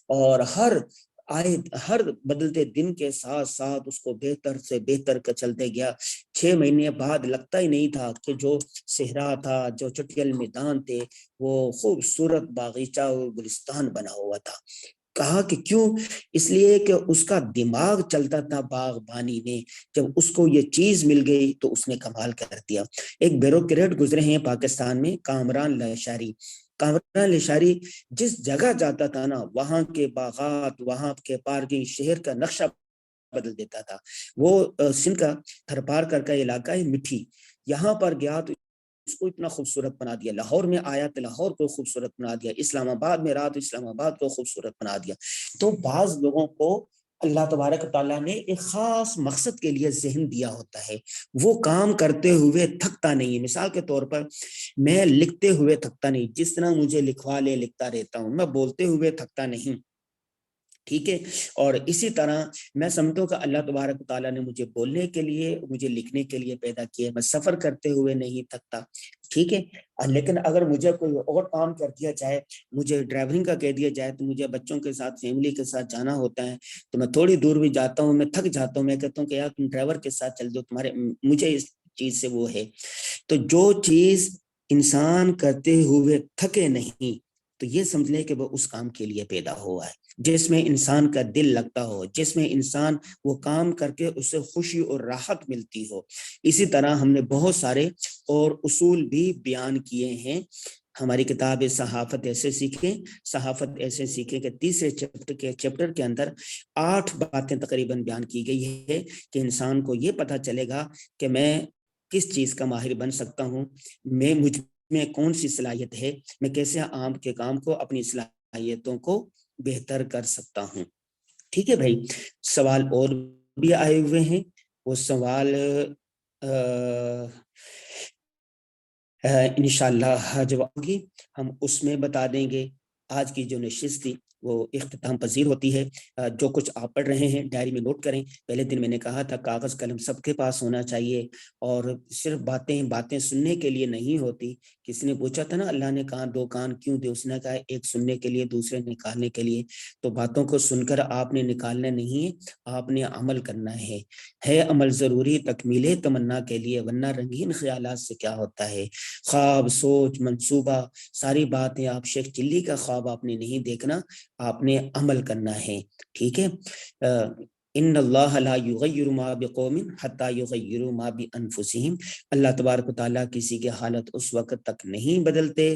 اور ہر بدلتے دن کے ساتھ ساتھ اس کو بہتر سے بہتر کا چلتے گیا۔ 6 مہینے بعد لگتا ہی نہیں تھا کہ جو صحرا تھا، جو چٹیل میدان تھے، وہ خوبصورت باغیچہ اور گلستان بنا ہوا تھا۔ کہا کہ کیوں؟ اس لیے کہ اس کا دماغ چلتا تھا باغبانی میں، جب اس کو یہ چیز مل گئی تو اس نے کمال کر دیا۔ ایک بیوروکریٹ گزرے ہیں پاکستان میں، کامران لاشاری جس جگہ جاتا تھا نا، وہاں کے باغات، وہاں کے پارکنگ، شہر کا نقشہ بدل دیتا تھا۔ وہ سندھ کا تھرپار کر کا علاقہ ہے، مٹھی، یہاں پر گیا تو اس کو اتنا خوبصورت بنا دیا۔ لاہور میں آیا تو لاہور کو خوبصورت بنا دیا، اسلام آباد میں رہا تو اسلام آباد کو خوبصورت بنا دیا۔ تو بعض لوگوں کو اللہ تبارک تعالیٰ نے ایک خاص مقصد کے لیے ذہن دیا ہوتا ہے، وہ کام کرتے ہوئے تھکتا نہیں ہے۔ مثال کے طور پر میں لکھتے ہوئے تھکتا نہیں، جس طرح مجھے لکھوا لے لکھتا رہتا ہوں، میں بولتے ہوئے تھکتا نہیں، ٹھیک ہے۔ اور اسی طرح میں سمجھتا ہوں کہ اللہ تبارک تعالیٰ نے مجھے بولنے کے لیے، مجھے لکھنے کے لیے پیدا کیا، میں سفر کرتے ہوئے نہیں تھکتا، ٹھیک ہے۔ لیکن اگر مجھے کوئی اور کام کر دیا جائے، مجھے ڈرائیورنگ کا کہہ دیا جائے، تو مجھے بچوں کے ساتھ، فیملی کے ساتھ جانا ہوتا ہے، تو میں تھوڑی دور بھی جاتا ہوں، میں تھک جاتا ہوں، میں کہتا ہوں کہ یار تم ڈرائیور کے ساتھ چل دو، مجھے اس چیز سے وہ ہے۔ تو جو چیز انسان کرتے ہوئے تھکے نہیں، تو یہ سمجھ لے کہ وہ اس کام کے لیے پیدا ہوا ہے جس میں انسان کا دل لگتا ہو، جس میں انسان وہ کام کر کے اسے خوشی اور راحت ملتی ہو۔ اسی طرح ہم نے بہت سارے اور اصول بھی بیان کیے ہیں۔ ہماری کتاب صحافت ایسے سیکھیں، صحافت ایسے سیکھیں کہ تیسرے چیپٹر کے اندر 8 باتیں تقریباً بیان کی گئی ہے کہ انسان کو یہ پتہ چلے گا کہ میں کس چیز کا ماہر بن سکتا ہوں، مجھ میں کون سی صلاحیت ہے، میں کیسے عام کے کام کو، اپنی صلاحیتوں کو بہتر کر سکتا ہوں۔ ٹھیک ہے بھائی، سوال اور بھی آئے ہوئے ہیں، وہ سوال انشاءاللہ جواب ہوگی ہم اس میں بتا دیں گے۔ آج کی جو نشست تھی وہ اختتام پذیر ہوتی ہے۔ جو کچھ آپ پڑھ رہے ہیں ڈائری میں نوٹ کریں۔ پہلے دن میں نے کہا تھا کاغذ قلم سب کے پاس ہونا چاہیے، اور صرف باتیں سننے کے لیے نہیں ہوتی۔ کسی نے پوچھا تھا نا اللہ نے کہا 2 کان کیوں دے، اس نے کہا ایک سننے کے لیے، دوسرے نکالنے کے لیے۔ تو باتوں کو سن کر آپ نے نکالنا نہیں ہے، آپ نے عمل کرنا ہے عمل ضروری تکمیل تمنا کے لیے، ورنہ رنگین خیالات سے کیا ہوتا ہے۔ خواب، سوچ، منصوبہ، ساری باتیں آپ شیخ چلی کا خواب آپ نے نہیں دیکھنا، آپ نے عمل کرنا ہے۔ ٹھیک ہے، ان اللہ لا یغیر ما بقوم حتی یغیروا ما بانفسہم، اللہ تبارک و تعالیٰ کسی کی حالت اس وقت تک نہیں بدلتے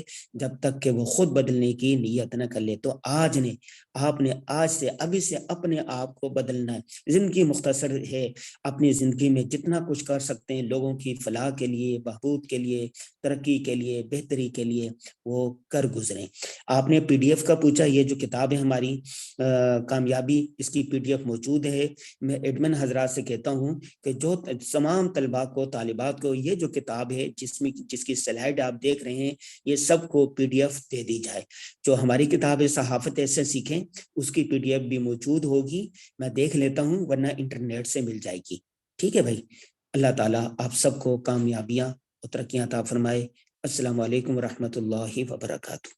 جب تک کہ وہ خود بدلنے کی نیت نہ کر لے۔ تو آپ نے آج سے، ابھی سے اپنے آپ کو بدلنا ہے۔ زندگی مختصر ہے، اپنی زندگی میں جتنا کچھ کر سکتے ہیں لوگوں کی فلاح کے لیے، بہبود کے لیے، ترقی کے لیے، بہتری کے لیے، وہ کر گزریں۔ آپ نے پی ڈی ایف کا پوچھا، یہ جو کتاب ہے ہماری کامیابی، اس کی پی ڈی ایف موجود ہے۔ میں ایڈمن حضرات سے کہتا ہوں کہ جو تمام طلباء کو، طالبات کو یہ جو کتاب ہے جس کی سلائیڈ آپ دیکھ رہے ہیں، یہ سب کو پی ڈی ایف دے دی جائے۔ جو ہماری کتاب ہے صحافت ایسے سیکھیں، اس کی پی ڈی ایف بھی موجود ہوگی، میں دیکھ لیتا ہوں، ورنہ انٹرنیٹ سے مل جائے گی۔ ٹھیک ہے بھائی، اللہ تعالیٰ آپ سب کو کامیابیاں اور ترقیاں عطا فرمائے۔ السلام علیکم ورحمۃ اللہ وبرکاتہ۔